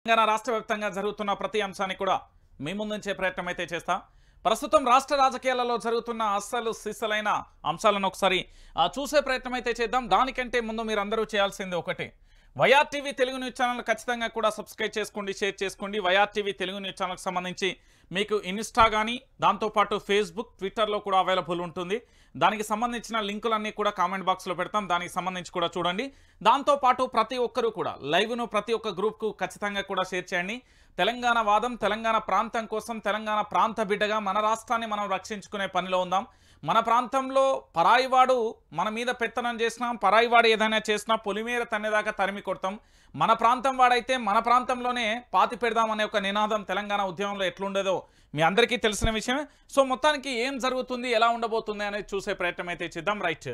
తెలంగాణ రాష్ట్ర వ్యాప్తంగా జరుగుతున్న ప్రతి అంశాన్ని కూడా మీ ముందుంచే ప్రయత్నం అయితే చేస్తా. ప్రస్తుతం రాష్ట్ర రాజకీయాలలో జరుగుతున్న అస్సలు సిస్సలైన అంశాలను ఒకసారి చూసే ప్రయత్నం అయితే చేద్దాం. దానికంటే ముందు మీరందరూ చేయాల్సింది ఒకటే, YR TV Telugu news channel ఖచ్చితంగా కూడా సబ్స్క్రైబ్ చేసుకోండి, షేర్ చేసుకోండి. వైఆర్ టీవీ తెలుగు న్యూస్ ఛానల్కి సంబంధించి మీకు ఇన్స్టా కానీ దాంతోపాటు ఫేస్బుక్, ట్విట్టర్లో కూడా అవైలబుల్ ఉంటుంది. దానికి సంబంధించిన లింకులన్నీ కూడా కామెంట్ బాక్స్లో పెడతాం, దానికి సంబంధించి కూడా చూడండి. దాంతోపాటు ప్రతి ఒక్కరూ కూడా లైవ్ను ప్రతి ఒక్క గ్రూప్కు ఖచ్చితంగా కూడా షేర్ చేయండి. తెలంగాణ వాదం, తెలంగాణ ప్రాంతం కోసం, తెలంగాణ ప్రాంత బిడ్డగా మన రాష్ట్రాన్ని మనం రక్షించుకునే పనిలో ఉందాం. మన ప్రాంతంలో పరాయివాడు మన మీద పెత్తనం చేసినా, పరాయివాడు ఏదైనా చేసినా పొలిమేర తన్నేదాకా తరిమి కొడతాం. మన ప్రాంతం వాడైతే మన ప్రాంతంలోనే పాతి పెడదామనే ఒక నినాదం తెలంగాణ ఉద్యమంలో ఎట్లుండేదో మీ అందరికీ తెలిసిన విషయమే. సో మొత్తానికి ఏం జరుగుతుంది, ఎలా ఉండబోతుంది అనేది చూసే ప్రయత్నం అయితే చేద్దాం. రైట్,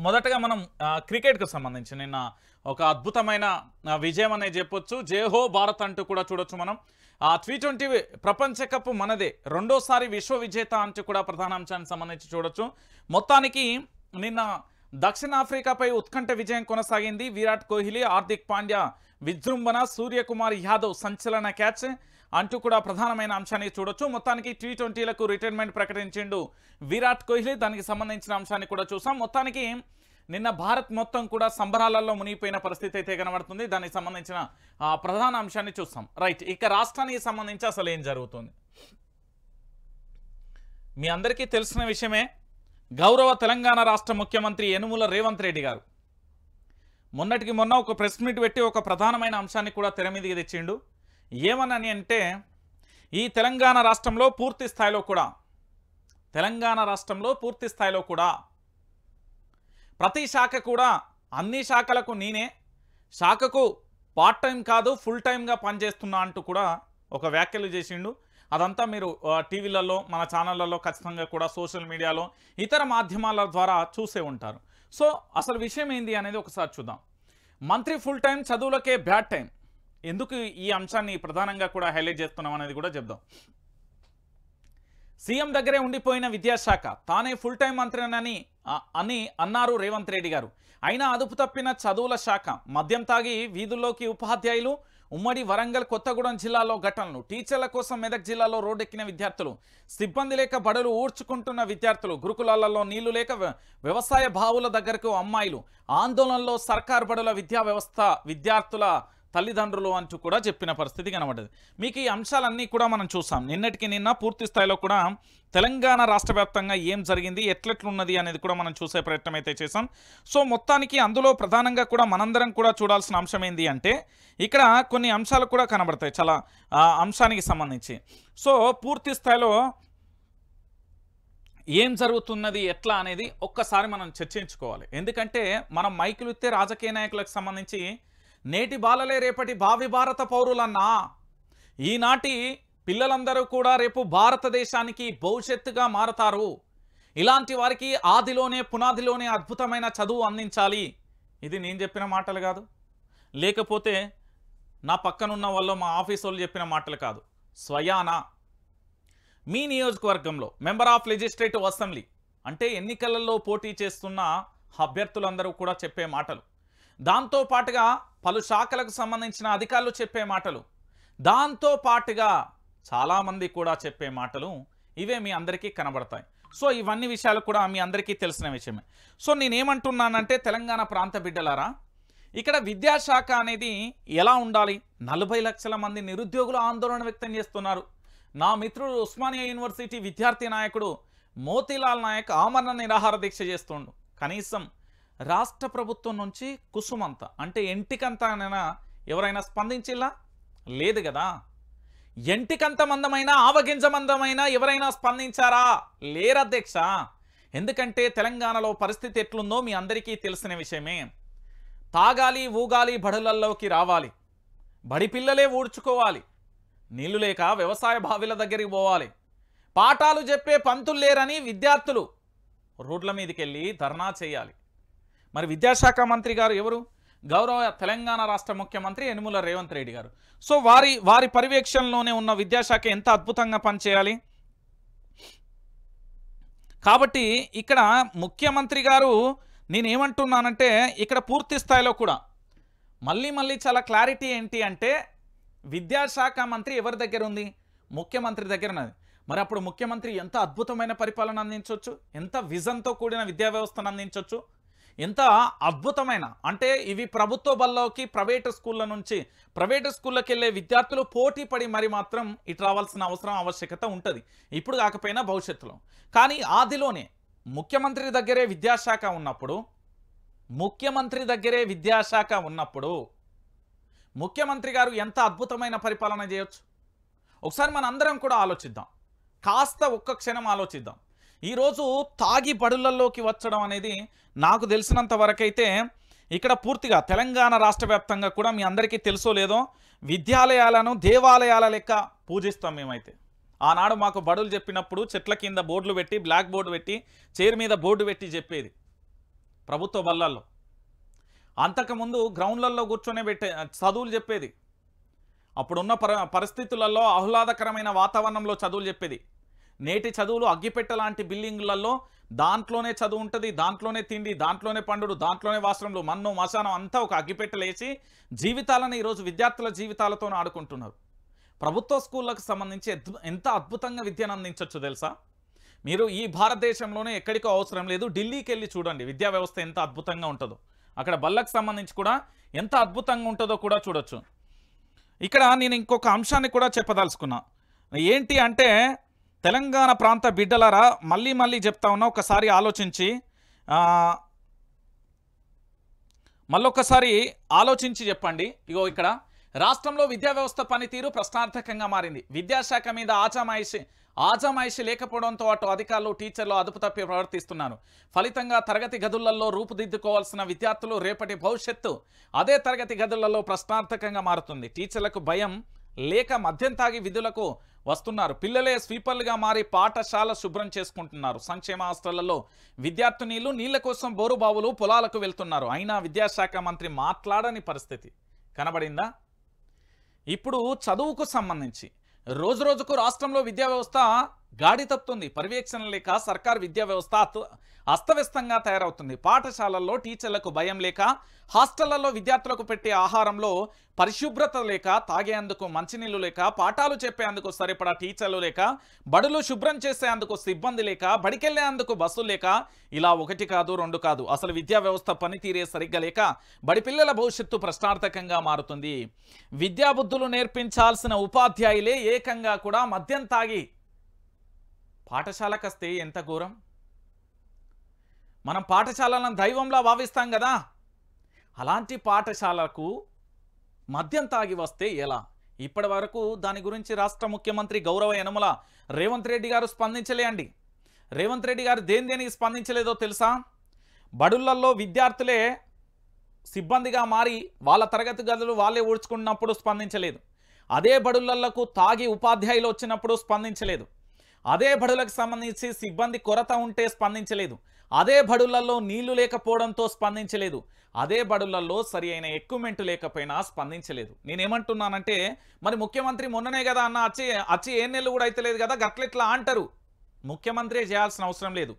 మొదటగా మనం క్రికెట్కు సంబంధించి నిన్న ఒక అద్భుతమైన విజయం అనేది చెప్పొచ్చు. జయహో భారత్ అంటూ కూడా చూడొచ్చు మనం. T20 ప్రపంచ కప్ మనదే, రెండోసారి విశ్వ విజేత అంటూ కూడా ప్రధాన అంశానికి సంబంధించి చూడొచ్చు. మొత్తానికి నిన్న దక్షిణాఫ్రికాపై ఉత్కంఠ విజయం కొనసాగింది. విరాట్ కోహ్లీ, హార్దిక్ పాండ్యా విజృంభణ, సూర్యకుమార్ యాదవ్ సంచలన క్యాచ్ అంటూ కూడా ప్రధానమైన అంశాన్ని చూడొచ్చు. మొత్తానికి T20లకు రిటైర్మెంట్ ప్రకటించిండు విరాట్ కోహ్లీ. దానికి సంబంధించిన అంశాన్ని కూడా చూసాం. మొత్తానికి నిన్న భారత్ మొత్తం కూడా సంబరాలలో మునిగిపోయిన పరిస్థితి అయితే కనబడుతుంది. దానికి సంబంధించిన ప్రధాన అంశాన్ని చూస్తాం. రైట్, ఇక రాష్ట్రానికి సంబంధించి అసలు ఏం జరుగుతుంది మీ అందరికీ తెలిసిన విషయమే. గౌరవ తెలంగాణ రాష్ట్ర ముఖ్యమంత్రి యనుమల రేవంత్ రెడ్డి గారు మొన్నటికి మొన్న ఒక ప్రెస్ మీట్ పెట్టి ఒక ప్రధానమైన అంశాన్ని కూడా తెర మీదకి తెచ్చిండు. ఏమనని అంటే, ఈ తెలంగాణ రాష్ట్రంలో పూర్తి స్థాయిలో కూడా ప్రతి శాఖ కూడా అన్ని శాఖలకు నేనే శాఖకు పార్ట్ టైం కాదు ఫుల్ టైంగా పనిచేస్తున్నా అంటూ కూడా ఒక వ్యాఖ్యలు చేసిండు. అదంతా మీరు టీవీలలో, మన ఛానళ్లలో, ఖచ్చితంగా కూడా సోషల్ మీడియాలో, ఇతర మాధ్యమాల ద్వారా చూసే ఉంటారు. సో అసలు విషయం ఏంది అనేది ఒకసారి చూద్దాం. మంత్రి ఫుల్ టైం, చదువులకే బ్యాడ్ టైం. ఎందుకు ఈ అంశాన్ని ప్రధానంగా కూడా హైలైట్ చేస్తున్నాం అనేది కూడా చెప్దాం. సీఎం దగ్గరే ఉండిపోయిన విద్యాశాఖ, తానే ఫుల్ టైం మంత్రినని అన్నారు రేవంత్ రెడ్డి గారు. అయినా అదుపు తప్పిన చదువుల శాఖ, మద్యం తాగి వీధుల్లోకి ఉపాధ్యాయులు, ఉమ్మడి వరంగల్, కొత్తగూడెం జిల్లాలో ఘటనలు, టీచర్ల కోసం మెదక్ జిల్లాలో రోడ్డెక్కిన విద్యార్థులు, సిబ్బంది లేక బడులు ఊడ్చుకుంటున్న విద్యార్థులు, గురుకులాలలో నీళ్లు లేక వ్యవసాయ బావుల దగ్గరకు అమ్మాయిలు, ఆందోళనలో సర్కార్ బడుల విద్యా వ్యవస్థ, విద్యార్థుల తల్లిదండ్రులు అంటూ కూడా చెప్పిన పరిస్థితి కనబడ్డది. మీకు ఈ అంశాలన్నీ కూడా మనం చూసాం. నిన్నటికి నిన్న పూర్తి స్థాయిలో కూడా తెలంగాణ రాష్ట్ర వ్యాప్తంగా ఏం జరిగింది, ఎట్లెట్లున్నది అనేది కూడా మనం చూసే ప్రయత్నం అయితే చేసాం. సో మొత్తానికి అందులో ప్రధానంగా కూడా మనందరం కూడా చూడాల్సిన అంశం ఏంది అంటే, ఇక్కడ కొన్ని అంశాలు కూడా కనబడతాయి చాలా అంశానికి సంబంధించి. సో పూర్తి స్థాయిలో ఏం జరుగుతున్నది, ఎట్లా అనేది ఒక్కసారి మనం చర్చించుకోవాలి. ఎందుకంటే మనం మైకులు ఇస్తే రాజకీయ నాయకులకు సంబంధించి నేటి బాలలే రేపటి భావి భారత పౌరులన్నా, ఈనాటి పిల్లలందరూ కూడా రేపు భారతదేశానికి భవిష్యత్తుగా మారతారు. ఇలాంటి వారికి ఆదిలోనే పునాదిలోనే అద్భుతమైన చదువు అందించాలి. ఇది నేను చెప్పిన మాటలు కాదు, లేకపోతే నా పక్కనున్న వాళ్ళు, మా ఆఫీస్ వాళ్ళు చెప్పిన మాటలు కాదు. స్వయాన మీ నియోజకవర్గంలో మెంబర్ ఆఫ్ లెజిస్లేటివ్ అసెంబ్లీ అంటే ఎన్నికలలో పోటీ చేస్తున్న అభ్యర్థులందరూ కూడా చెప్పే మాటలు, దాంతో పాటుగా పలు శాఖలకు సంబంధించిన అధికారులు చెప్పే మాటలు, దాంతో పాటుగా చాలామంది కూడా చెప్పే మాటలు, ఇవే మీ అందరికీ కనబడతాయి. సో ఇవన్నీ విషయాలు కూడా మీ అందరికీ తెలిసిన విషయమే. సో నేనేమంటున్నానంటే, తెలంగాణ ప్రాంత బిడ్డలారా, ఇక్కడ విద్యాశాఖ అనేది ఎలా ఉండాలి? 40 లక్షల మంది నిరుద్యోగులు ఆందోళన వ్యక్తం చేస్తున్నారు. నా మిత్రుడు ఉస్మానియా యూనివర్సిటీ విద్యార్థి నాయకుడు మోతీలాల్ నాయక్ ఆమరణ నిరాహార దీక్ష చేస్తుండు. కనీసం రాష్ట్ర ప్రభుత్వం నుంచి కుసుమంత అంటే ఎంటికంతనైనా ఎవరైనా స్పందించిలా? లేదు కదా. ఎంటికంత మందమైనా, ఆవగింజ మందమైనా ఎవరైనా స్పందించారా? లేరు అధ్యక్ష. ఎందుకంటే తెలంగాణలో పరిస్థితి ఎట్లుందో మీ అందరికీ తెలిసిన విషయమే. తాగాలి, ఊగాలి, బడులల్లోకి రావాలి, బడి పిల్లలే ఊడ్చుకోవాలి, నీళ్లు లేక వ్యవసాయ బావిల దగ్గరికి పోవాలి, పాఠాలు చెప్పే పంతులు లేరని విద్యార్థులు రోడ్ల మీదకి వెళ్ళి ధర్నా చేయాలి. మరి విద్యాశాఖ మంత్రి గారు ఎవరు? గౌరవ తెలంగాణ రాష్ట్ర ముఖ్యమంత్రి యనుమల రేవంత్ రెడ్డి గారు. సో వారి పర్యవేక్షణలోనే ఉన్న విద్యాశాఖ ఎంత అద్భుతంగా పనిచేయాలి. కాబట్టి ఇక్కడ ముఖ్యమంత్రి గారు నేనేమంటున్నానంటే, ఇక్కడ పూర్తి స్థాయిలో కూడా మళ్ళీ మళ్ళీ చాలా క్లారిటీ ఏంటి అంటే విద్యాశాఖ మంత్రి ఎవరి దగ్గర ఉంది? ముఖ్యమంత్రి దగ్గర ఉన్నది. మరి అప్పుడు ముఖ్యమంత్రి ఎంత అద్భుతమైన పరిపాలన అందించవచ్చు, ఎంత విజన్తో కూడిన విద్యా వ్యవస్థను అందించవచ్చు, ఎంత అద్భుతమైన అంటే ఇవి ప్రభుత్వ బల్లోకి ప్రైవేటు స్కూళ్ళ నుంచి ప్రైవేటు స్కూళ్ళకి వెళ్ళే విద్యార్థులు పోటీ పడి మరి మాత్రం ఇటు రావాల్సిన అవసరం ఆవశ్యకత ఉంటుంది, ఇప్పుడు కాకపోయినా భవిష్యత్తులో. కానీ ఆదిలోనే ముఖ్యమంత్రి దగ్గరే విద్యాశాఖ ఉన్నప్పుడు ముఖ్యమంత్రి గారు ఎంత అద్భుతమైన పరిపాలన చేయొచ్చు ఒకసారి మన అందరం కూడా ఆలోచిద్దాం. కాస్త ఒక్క క్షణం ఆలోచిద్దాం. ఈరోజు తాగి బడులలోకి వచ్చడం అనేది నాకు తెలిసినంత వరకైతే ఇక్కడ పూర్తిగా తెలంగాణ రాష్ట్ర వ్యాప్తంగా కూడా మీ అందరికీ తెలుసో లేదో విద్యాలయాలను దేవాలయాల లెక్క పూజిస్తాం మేమైతే. ఆనాడు మాకు బడులు చెప్పినప్పుడు చెట్ల కింద బోర్డులు పెట్టి బ్లాక్ బోర్డు పెట్టి చైర్ మీద బోర్డు పెట్టి చెప్పేది ప్రభుత్వ బళ్ళల్లో. అంతకుముందు గ్రౌండ్లలో కూర్చొని చదువులు చెప్పేది. అప్పుడున్న పరిస్థితులలో ఆహ్లాదకరమైన వాతావరణంలో చదువులు చెప్పేది. నేటి చదువులు అగ్గిపెట్ట లాంటి బిల్డింగ్లలో దాంట్లోనే చదువు ఉంటుంది, దాంట్లోనే తిండి, దాంట్లోనే పండుడు, దాంట్లోనే వాష్రూమ్లు, మన్ను మశానం అంతా ఒక అగ్గిపెట్టలేసి జీవితాలను ఈరోజు విద్యార్థుల జీవితాలతో ఆడుకుంటున్నారు. ప్రభుత్వ స్కూళ్ళకు సంబంధించి ఎంత అద్భుతంగా విద్యను అందించవచ్చు తెలుసా? మీరు ఈ భారతదేశంలోనే ఎక్కడికో అవసరం లేదు, ఢిల్లీకి వెళ్ళి చూడండి విద్యా వ్యవస్థ ఎంత అద్భుతంగా ఉంటుందో. అక్కడ బళ్ళకు సంబంధించి కూడా ఎంత అద్భుతంగా ఉంటుందో కూడా చూడొచ్చు. ఇక్కడ నేను ఇంకొక అంశాన్ని కూడా చెప్పదలుచుకున్నా. ఏంటి అంటే తెలంగాణ ప్రాంత బిడ్డలారా మళ్ళీ మళ్ళీ చెప్తా ఉన్నా, ఒకసారి ఆలోచించి మళ్ళొకసారి ఆలోచించి చెప్పండి. ఇగో ఇక్కడ రాష్ట్రంలో విద్యా వ్యవస్థ పనితీరు ప్రశ్నార్థకంగా మారింది. విద్యాశాఖ మీద ఆజమాయిషి లేకపోవడంతో అటు అధికారులు టీచర్లు అదుపు తప్పి ప్రవర్తిస్తున్నారు. ఫలితంగా తరగతి గదులలో రూపుదిద్దుకోవాల్సిన విద్యార్థులు రేపటి భవిష్యత్తు అదే తరగతి గదులలో ప్రశ్నార్థకంగా మారుతుంది. టీచర్లకు భయం లేక మద్యం తాగి విధులకు వస్తున్నారు. పిల్లలే స్వీపర్లుగా మారి పాఠశాల శుభ్రం చేసుకుంటున్నారు. సంక్షేమ హాస్టళ్లలో విద్యార్థినీలు నీళ్ల కోసం బోరుబావులు పొలాలకు వెళ్తున్నారు. అయినా విద్యాశాఖ మంత్రి మాట్లాడని పరిస్థితి కనబడిందా? ఇప్పుడు చదువుకు సంబంధించి రోజు రోజుకు రాష్ట్రంలో విద్యా వ్యవస్థ గాడి తప్పుతుంది. పర్యవేక్షణ లేక సర్కార్ విద్యా వ్యవస్థ అస్తవ్యస్తంగా తయారవుతుంది. పాఠశాలల్లో టీచర్లకు భయం లేక, హాస్టళ్లలో విద్యార్థులకు పెట్టే ఆహారంలో పరిశుభ్రత లేక, తాగేందుకు మంచినీళ్లు లేక, పాఠాలు చెప్పేందుకు సరిపడా టీచర్లు లేక, బడులు శుభ్రం చేసేందుకు సిబ్బంది లేక, బడికెళ్లేందుకు బస్సులు లేక, ఇలా ఒకటి కాదు రెండు కాదు, అసలు విద్యా వ్యవస్థ పనితీరే సరిగ్గా లేక బడి పిల్లల భవిష్యత్తు ప్రశ్నార్థకంగా మారుతుంది. విద్యాబుద్ధులు నేర్పించాల్సిన ఉపాధ్యాయులే ఏకంగా కూడా మద్యం తాగి పాఠశాలకు వస్తే ఎంత ఘోరం. మనం పాఠశాలను దైవంలా భావిస్తాం కదా, అలాంటి పాఠశాలకు మద్యం తాగి వస్తే ఎలా? ఇప్పటి వరకు దాని గురించి రాష్ట్ర ముఖ్యమంత్రి గౌరవ యనమల రేవంత్ రెడ్డి గారు స్పందించలే అండి. రేవంత్ రెడ్డి గారు దేనికి స్పందించలేదో తెలుసా? బడులలో విద్యార్థులే సిబ్బందిగా మారి వాళ్ళ తరగతి గదులు వాళ్ళే ఊడ్చుకున్నప్పుడు స్పందించలేదు. అదే బడులకు తాగి ఉపాధ్యాయులు వచ్చినప్పుడు స్పందించలేదు. అదే బడులకు సంబంధించి సిబ్బంది కొరత ఉంటే స్పందించలేదు. అదే బడులలో నీళ్లు లేకపోవడంతో స్పందించలేదు. అదే బడులలో సరి అయిన ఎక్విప్మెంట్ లేకపోయినా స్పందించలేదు. నేనేమంటున్నానంటే మరి ముఖ్యమంత్రి మొన్ననే కదా అన్న వచ్చి ఏ నెలలు కూడా అయితే లేదు కదా, గట్లెట్లా అంటారు? ముఖ్యమంత్రి చేయాల్సిన అవసరం లేదు.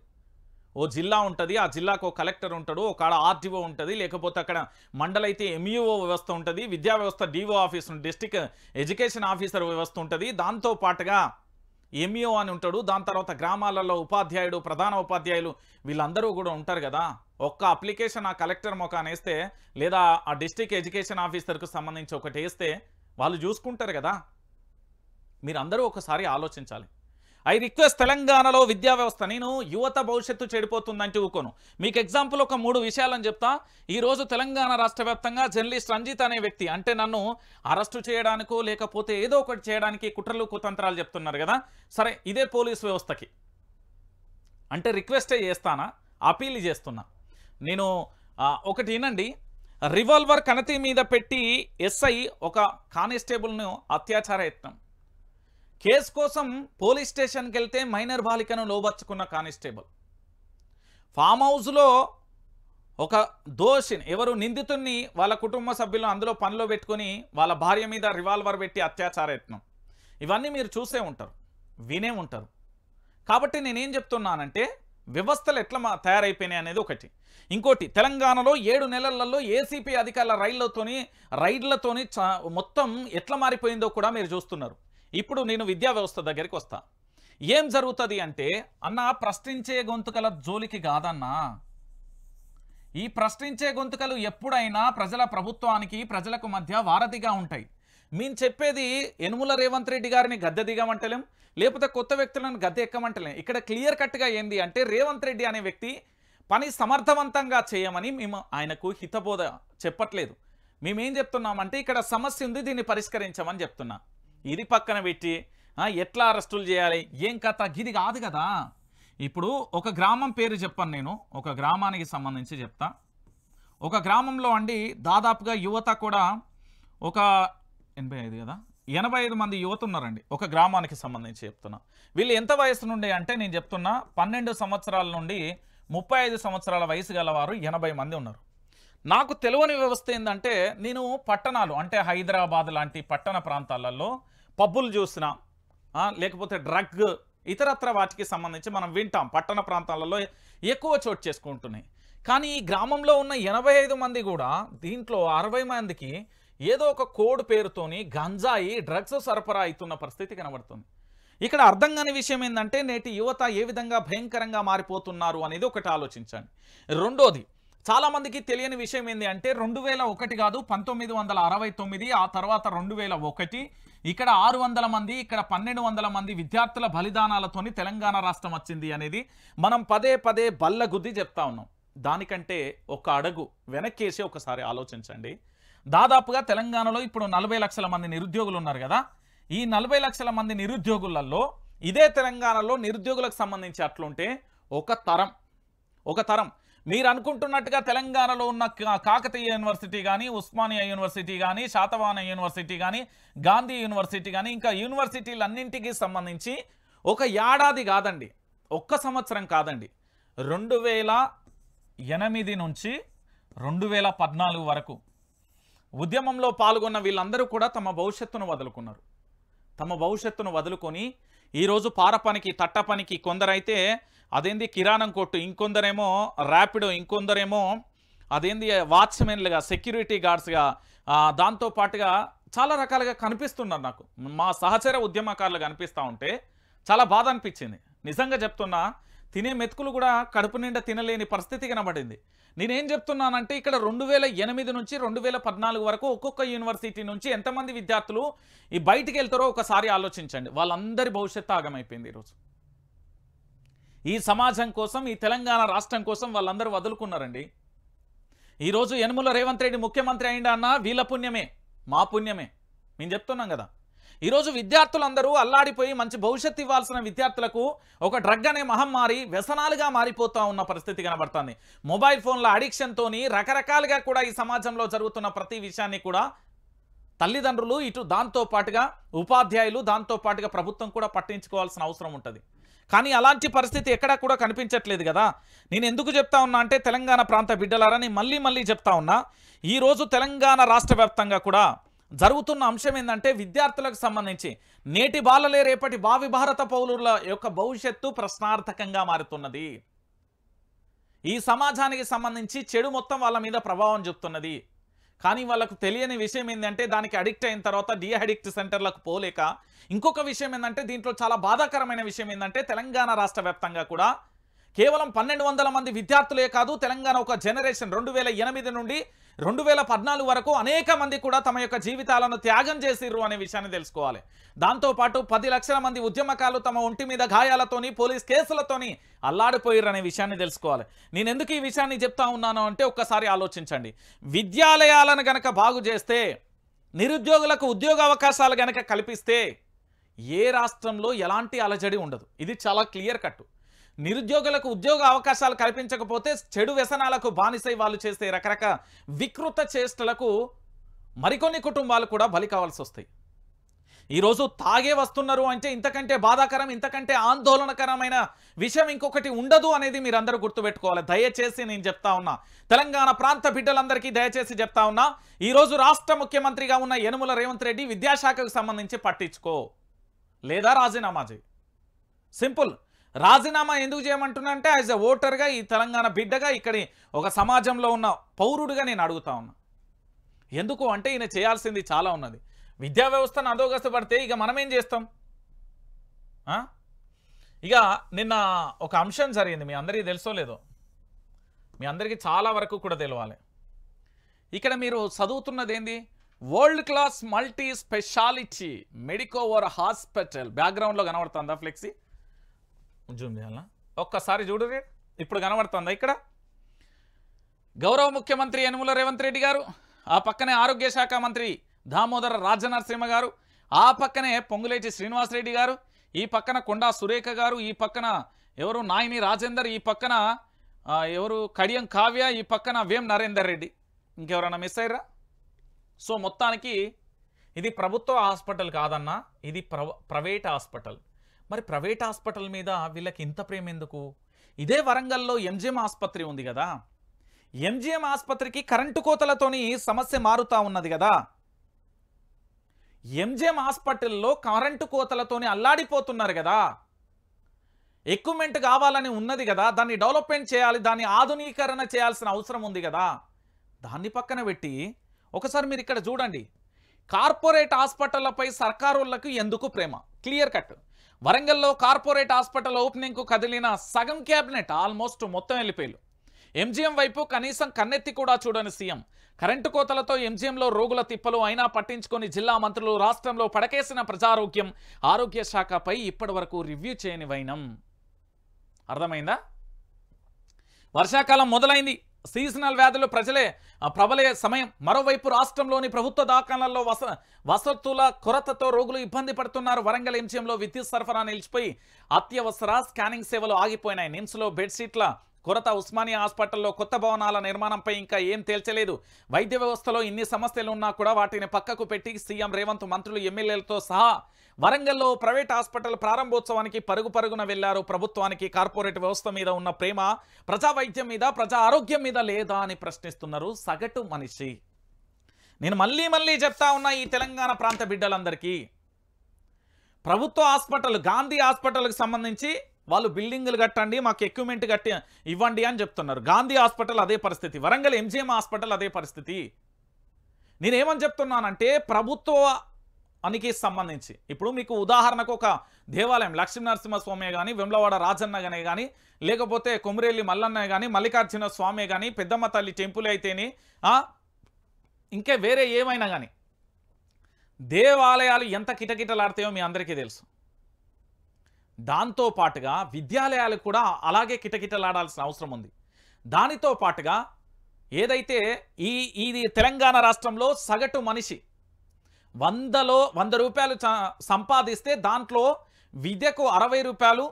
ఓ జిల్లా ఉంటుంది, ఆ జిల్లాకు ఒక కలెక్టర్ ఉంటాడు, ఒక ఆర్టీఓ ఉంటుంది, లేకపోతే అక్కడ మండలైతే ఎంఈఓ వ్యవస్థ ఉంటుంది, విద్యా వ్యవస్థ DO office district education officer వ్యవస్థ ఉంటుంది, దాంతో పాటుగా ఎంఈఓ అని ఉంటాడు, దాని తర్వాత గ్రామాలలో ఉపాధ్యాయుడు, ప్రధాన ఉపాధ్యాయులు వీళ్ళందరూ కూడా ఉంటారు కదా. ఒక్క అప్లికేషన్ ఆ కలెక్టర్ మొఖాన వేస్తే లేదా ఆ డిస్ట్రిక్ట్ ఎడ్యుకేషన్ ఆఫీసర్కు సంబంధించి ఒకటి వేస్తే వాళ్ళు చూసుకుంటారు కదా. మీరందరూ ఒకసారి ఆలోచించాలి. ఐ రిక్వెస్ట్ తెలంగాణలో విద్యా వ్యవస్థ, నేను యువత భవిష్యత్తు చెడిపోతుందంటే ఊకోను. మీకు ఎగ్జాంపుల్ ఒక 3 విషయాలని చెప్తా. ఈరోజు తెలంగాణ రాష్ట్ర వ్యాప్తంగా జర్నలిస్ట్ రంజిత్ అనే వ్యక్తి అంటే నన్ను అరెస్టు చేయడానికో లేకపోతే ఏదో ఒకటి చేయడానికి కుట్రలు కుతంత్రాలు చెప్తున్నారు కదా. సరే, ఇదే పోలీస్ వ్యవస్థకి అంటే రిక్వెస్టే చేస్తానా, అపీల్ చేస్తున్నా. నేను ఒకటి వినండి. రివాల్వర్ కణతి మీద పెట్టి ఎస్ఐ ఒక కానిస్టేబుల్ను అత్యాచార యత్నం కేసు కోసం పోలీస్ స్టేషన్కి వెళ్తే మైనర్ బాలికను లోబర్చుకున్న కానిస్టేబుల్, ఫామ్ హౌస్లో ఒక దోషిని ఎవరు నిందితుడిని వాళ్ళ కుటుంబ సభ్యులను అందులో పనిలో పెట్టుకొని వాళ్ళ భార్య మీద రివాల్వర్ పెట్టి అత్యాచార యత్నం. ఇవన్నీ మీరు చూసే ఉంటారు, వినే ఉంటారు. కాబట్టి నేనేం చెప్తున్నానంటే వ్యవస్థలు ఎట్లా తయారైపోయినాయి అనేది ఒకటి. ఇంకోటి, తెలంగాణలో 7 నెలలలో ఏసీపీ అధికారుల రైడ్లతోని మొత్తం ఎట్లా మారిపోయిందో కూడా మీరు చూస్తున్నారు. ఇప్పుడు నేను విద్యా వ్యవస్థ దగ్గరికి వస్తా. ఏం జరుగుతుంది అంటే, అన్న ప్రశ్నించే గొంతుకల జోలికి కాదన్నా, ఈ ప్రశ్నించే గొంతుకలు ఎప్పుడైనా ప్రజల ప్రభుత్వానికి ప్రజలకు మధ్య వారధిగా ఉంటాయి. మేము చెప్పేది యనుమల రేవంత్ రెడ్డి గారిని గద్దె దిగమంటలేం, లేకపోతే కొత్త వ్యక్తులను గద్దె ఎక్కమంటలేం. ఇక్కడ క్లియర్ కట్గా ఏంది అంటే, రేవంత్ రెడ్డి అనే వ్యక్తి పని సమర్థవంతంగా చేయమని మేము ఆయనకు హితబోధ చెప్పట్లేదు. మేమేం చెప్తున్నామంటే, ఇక్కడ సమస్య ఉంది, దీన్ని పరిష్కరించమని చెప్తున్నా. ఇది పక్కన పెట్టి ఎట్లా అరెస్టులు చేయాలి, ఏం కథ, ఇది కాదు కదా. ఇప్పుడు ఒక గ్రామం పేరు చెప్పను, నేను ఒక గ్రామానికి సంబంధించి చెప్తా. ఒక గ్రామంలో అండి దాదాపుగా యువత కూడా ఒక 85 కదా 85 మంది యువత ఉన్నారండి. ఒక గ్రామానికి సంబంధించి చెప్తున్నా. వీళ్ళు ఎంత వయసు నుండి అంటే నేను చెప్తున్నా 12 సంవత్సరాల నుండి 35 సంవత్సరాల వయసు గలవారు 80 మంది ఉన్నారు. నాకు తెలియని వ్యవస్థ ఏంటంటే, నేను పట్టణాలు అంటే హైదరాబాద్ లాంటి పట్టణ ప్రాంతాలలో పబ్బులు చూసినా, లేకపోతే డ్రగ్ ఇతరత్ర వాటికి సంబంధించి మనం వింటాం, పట్టణ ప్రాంతాలలో ఎక్కువ చోటు చేసుకుంటున్నాయి. కానీ ఈ గ్రామంలో ఉన్న 85 మంది కూడా దీంట్లో 60 మందికి ఏదో ఒక కోడ్ పేరుతోని గంజాయి డ్రగ్స్ సరఫరా అవుతున్న పరిస్థితి కనబడుతుంది. ఇక్కడ అర్థం కాని విషయం ఏంటంటే, నేటి యువత ఏ విధంగా భయంకరంగా మారిపోతున్నారు అనేది ఒకటి ఆలోచించండి. రెండోది, చాలామందికి తెలియని విషయం ఏంటి అంటే, 2001 కాదు 1969, ఆ తర్వాత 2001, ఇక్కడ 600 మంది, ఇక్కడ 1200 మంది విద్యార్థుల బలిదానాలతోని తెలంగాణ రాష్ట్రం వచ్చింది అనేది మనం పదే పదే బల్లగుద్ది చెప్తా ఉన్నాం. దానికంటే ఒక అడుగు వెనక్కేసి ఒకసారి ఆలోచించండి. దాదాపుగా తెలంగాణలో ఇప్పుడు 40 లక్షల మంది నిరుద్యోగులు ఉన్నారు కదా. ఈ 40 లక్షల మంది నిరుద్యోగులలో ఇదే తెలంగాణలో నిరుద్యోగులకు సంబంధించి అట్లుంటే ఒక తరం మీరు అనుకుంటున్నట్టుగా తెలంగాణలో ఉన్న కాకతీయ యూనివర్సిటీ కానీ, ఉస్మానియా యూనివర్సిటీ కానీ, శాతవాహన యూనివర్సిటీ కానీ, గాంధీ యూనివర్సిటీ కానీ, ఇంకా యూనివర్సిటీలన్నింటికి సంబంధించి ఒక ఏడాది కాదండి, ఒక్క సంవత్సరం కాదండి, 2008 నుంచి 2014 వరకు ఉద్యమంలో పాల్గొన్న వీళ్ళందరూ కూడా తమ భవిష్యత్తును వదులుకొని ఈరోజు పారపనికి, తట్టపనికి, కొందరైతే అదేంది కిరాణం కొట్టు, ఇంకొందరేమో ర్యాపిడో, ఇంకొందరేమో అదేంది వాచ్మెన్లుగా, సెక్యూరిటీ గార్డ్స్గా, దాంతోపాటుగా చాలా రకాలుగా కనిపిస్తున్నారు. నాకు మా సహచర ఉద్యమకారులు కనిపిస్తూ ఉంటే చాలా బాధ అనిపించింది. నిజంగా చెప్తున్నా, తినే మెతుకులు కూడా కడుపు నిండా తినలేని పరిస్థితి కనబడింది. నేనేం చెప్తున్నానంటే, ఇక్కడ 2008 నుంచి 2014 వరకు ఒక్కొక్క యూనివర్సిటీ నుంచి ఎంతమంది విద్యార్థులు ఈ బయటికి వెళ్తారో ఒకసారి ఆలోచించండి. వాళ్ళందరి భవిష్యత్తు ఆగమైపోయింది. ఈరోజు ఈ సమాజం కోసం, ఈ తెలంగాణ రాష్ట్రం కోసం వాళ్ళందరూ వదులుకున్నారండి. ఈరోజు యనుమల రేవంత్ రెడ్డి ముఖ్యమంత్రి అయిందా అన్న వీళ్ళ పుణ్యమే, మా పుణ్యమే. మేము చెప్తున్నాం కదా. ఈరోజు విద్యార్థులందరూ అల్లాడిపోయి మంచి భవిష్యత్తు ఇవ్వాల్సిన విద్యార్థులకు ఒక డ్రగ్ అనే మహమ్మారి వ్యసనాలుగా మారిపోతూ ఉన్న పరిస్థితి కనబడుతుంది. మొబైల్ ఫోన్ల అడిక్షన్తోని రకరకాలుగా కూడా ఈ సమాజంలో జరుగుతున్న ప్రతి విషయాన్ని కూడా తల్లిదండ్రులు, ఇటు దాంతోపాటుగా ఉపాధ్యాయులు, దాంతోపాటుగా ప్రభుత్వం కూడా పట్టించుకోవాల్సిన అవసరం ఉంటుంది. కానీ అలాంటి పరిస్థితి ఎక్కడా కూడా కనిపించట్లేదు కదా. నేను ఎందుకు చెప్తా ఉన్నా అంటే, తెలంగాణ ప్రాంత బిడ్డలారని మళ్ళీ చెప్తా ఉన్నా, ఈరోజు తెలంగాణ రాష్ట్ర వ్యాప్తంగా కూడా జరుగుతున్న అంశం ఏంటంటే, విద్యార్థులకు సంబంధించి నేటి బాలలే రేపటి భావి భారత పౌరుల యొక్క భవిష్యత్తు ప్రశ్నార్థకంగా మారుతున్నది. ఈ సమాజానికి సంబంధించి చెడు మొత్తం వాళ్ళ మీద ప్రభావం చూపుతున్నది. కానీ వాళ్ళకు తెలియని విషయం ఏంటంటే, దానికి అడిక్ట్ అయిన తర్వాత డీఅడిక్ట్ సెంటర్లకు పోలేక, ఇంకొక విషయం ఏంటంటే, దీంట్లో చాలా బాధాకరమైన విషయం ఏంటంటే, తెలంగాణ రాష్ట్ర వ్యాప్తంగా కూడా కేవలం 1200 మంది విద్యార్థులే కాదు, తెలంగాణ ఒక జనరేషన్ 2008 నుండి 2014 వరకు అనేక మంది కూడా తమ యొక్క జీవితాలను త్యాగం చేసిర్రు అనే విషయాన్ని తెలుసుకోవాలి. దాంతోపాటు 10 లక్షల మంది ఉద్యమకారులు తమ ఒంటి మీద గాయాలతోని, పోలీస్ కేసులతోని అల్లాడిపోయిర్రు అనే విషయాన్ని తెలుసుకోవాలి. నేను ఎందుకు ఈ విషయాన్ని చెప్తా ఉన్నాను అంటే, ఒక్కసారి ఆలోచించండి. విద్యాలయాలను గనక బాగు చేస్తే, నిరుద్యోగులకు ఉద్యోగ అవకాశాలు గనక కల్పిస్తే ఏ రాష్ట్రంలో ఎలాంటి అలజడి ఉండదు. ఇది చాలా క్లియర్ కట్. నిరుద్యోగులకు ఉద్యోగ అవకాశాలు కల్పించకపోతే చెడు వ్యసనాలకు బానిసై వాళ్ళు చేసే రకరకాల వికృత చేష్టలకు మరికొన్ని కుటుంబాలు కూడా బలి కావాల్సి వస్తాయి. ఈరోజు తాగే వస్తున్నారు అంటే ఇంతకంటే బాధాకరం, ఇంతకంటే ఆందోళనకరమైన విషయం ఇంకొకటి ఉండదు అనేది మీరందరూ గుర్తుపెట్టుకోవాలి. దయచేసి నేను చెప్తా ఉన్నా, తెలంగాణ ప్రాంత బిడ్డలందరికీ దయచేసి చెప్తా ఉన్నా, ఈరోజు రాష్ట్ర ముఖ్యమంత్రిగా ఉన్న యనుమల రేవంత్ రెడ్డి విద్యాశాఖకు సంబంధించి పట్టించుకో, లేదా రాజీనామా చేయి. సింపుల్. రాజీనామా ఎందుకు చేయమంటున్నా అంటే యాజ్ ఎ ఓటర్గా, ఈ తెలంగాణ బిడ్డగా, ఇక్కడి ఒక సమాజంలో ఉన్న పౌరుడిగా నేను అడుగుతా ఉన్నా. ఎందుకు అంటే ఈయన చేయాల్సింది చాలా ఉన్నది. విద్యా వ్యవస్థను అధోగతిపడితే ఇక మనం ఏం చేస్తాం? ఇక నిన్న ఒక అంశం జరిగింది, మీ అందరికీ తెలుసో లేదో, మీ అందరికీ చాలా వరకు కూడా తెలవాలి. ఇక్కడ మీరు చదువుతున్నది ఏంది? World class multi speciality Medicover hospital. బ్యాక్గ్రౌండ్లో కనబడుతుందా ఫ్లెక్సీ? జూమ్ చేయాలా? ఒక్కసారి చూడరే, ఇప్పుడు కనబడుతుందా? ఇక్కడ గౌరవ ముఖ్యమంత్రి యనుమల రేవంత్ రెడ్డి గారు, ఆ పక్కనే ఆరోగ్య శాఖ మంత్రి దామోదర రాజనరసింహ గారు, ఆ పక్కనే పొంగులేటి శ్రీనివాసరెడ్డి గారు, ఈ పక్కన కొండా సురేఖ గారు, ఈ పక్కన ఎవరు నాయని రాజేందర్, ఈ పక్కన ఎవరు కడియం కావ్య, ఈ పక్కన వేం నరేందర్ రెడ్డి. ఇంకెవరన్నా మిస్ అయ్యారా? సో మొత్తానికి ఇది ప్రభుత్వ హాస్పిటల్ కాదన్నా, ఇది ప్రైవేట్ హాస్పిటల్. మరి ప్రైవేట్ హాస్పిటల్ మీద వీళ్ళకి ఇంత ప్రేమ ఎందుకు? ఇదే వరంగల్లో ఎంజిఎం ఆసుపత్రి ఉంది కదా, ఎంజిఎం ఆసుపత్రికి కరెంటు కోతలతోని సమస్య మారుతా ఉన్నది కదా. ఎంజిఎం హాస్పిటల్లో కరెంటు కోతలతోని అల్లాడిపోతున్నారు కదా. ఎక్విప్మెంట్ కావాలని ఉన్నది కదా, దాన్ని డెవలప్మెంట్ చేయాలి, దాన్ని ఆధునీకరణ చేయాల్సిన అవసరం ఉంది కదా. దాన్ని పక్కన పెట్టి ఒకసారి మీరు ఇక్కడ చూడండి, కార్పొరేట్ హాస్పిటళ్లపై సర్కారులకు ఎందుకు ప్రేమ? Clear cut. వరంగల్లో కార్పొరేట్ హాస్పిటల్ ఓపెనింగ్కు కదిలిన సగం క్యాబినెట్ ఆల్మోస్ట్ మొత్తం వెళ్ళిపోయారు. ఎంజిఎం వైపు కనీసం కన్నెత్తి కూడా చూడని సీఎం. కరెంటు కోతలతో ఎంజిఎంలో రోగుల తిప్పలు అయినా పట్టించుకొని జిల్లా మంత్రులు రాష్ట్రంలో పడకేసిన ప్రజారోగ్యం, ఆరోగ్య శాఖపై ఇప్పటి వరకు రివ్యూ చేయని వైనం. అర్థమైందా? వర్షాకాలం మొదలైంది, సీజనల్ వ్యాధులు ప్రబలే సమయం. మరోవైపు రాష్ట్రంలోని ప్రభుత్వ దవాఖానాల్లో వసతుల కొరతతో రోగులు ఇబ్బంది పడుతున్నారు. వరంగల్ ఎంజిఎంలో విద్యుత్ సరఫరా నిలిచిపోయి అత్యవసర స్కానింగ్ సేవలు ఆగిపోయినాయి. నిమ్స్లో బెడ్షీట్ల కొరత, ఉస్మానియా హాస్పిటల్లో కొత్త భవనాల నిర్మాణంపై ఇంకా ఏం తేల్చలేదు. వైద్య వ్యవస్థలో ఇన్ని సమస్యలు ఉన్నా కూడా వాటిని పక్కకు పెట్టి సీఎం రేవంత్ మంత్రులు ఎమ్మెల్యేలతో సహా వరంగల్లో ప్రైవేట్ హాస్పిటల్ ప్రారంభోత్సవానికి పరుగున వెళ్లారు. ప్రభుత్వానికి కార్పొరేట్ వ్యవస్థ మీద ఉన్న ప్రేమ ప్రజా వైద్యం మీద, ప్రజా ఆరోగ్యం మీద లేదా అని ప్రశ్నిస్తున్నారు సగటు మనిషి. నేను మళ్ళీ చెప్తా ఉన్నా ఈ తెలంగాణ ప్రాంత బిడ్డలందరికీ, ప్రభుత్వ హాస్పిటల్ గాంధీ హాస్పిటల్కి సంబంధించి వాళ్ళు బిల్డింగులు కట్టండి, మాకు ఎక్విప్మెంట్ కట్టి ఇవ్వండి అని చెప్తున్నారు. గాంధీ హాస్పిటల్ అదే పరిస్థితి, వరంగల్ ఎంజిఎం హాస్పిటల్ అదే పరిస్థితి. నేనేమని చెప్తున్నానంటే ప్రభుత్వానికి సంబంధించి ఇప్పుడు మీకు ఉదాహరణకు ఒక దేవాలయం లక్ష్మీనరసింహస్వామి కానీ, వెమ్లవాడ రాజన్న కానీ, లేకపోతే కొమురెల్లి మల్లన్న కానీ, మల్లికార్జున స్వామి కానీ, పెద్దమ్మ తల్లి టెంపుల్ అయితేనే, ఇంకే వేరే ఏమైనా కానీ దేవాలయాలు ఎంత కిటకిటలాడతాయో మీ అందరికీ తెలుసు. దాంతో పాటుగా విద్యాలయాలు కూడా అలాగే కిటకిటలాడాల్సిన అవసరం ఉంది. దానితో పాటుగా ఏదైతే ఇది తెలంగాణ రాష్ట్రంలో సగటు మనిషి 100 రూపాయలు సంపాదిస్తే దాంట్లో విద్యకు 60 రూపాయలు,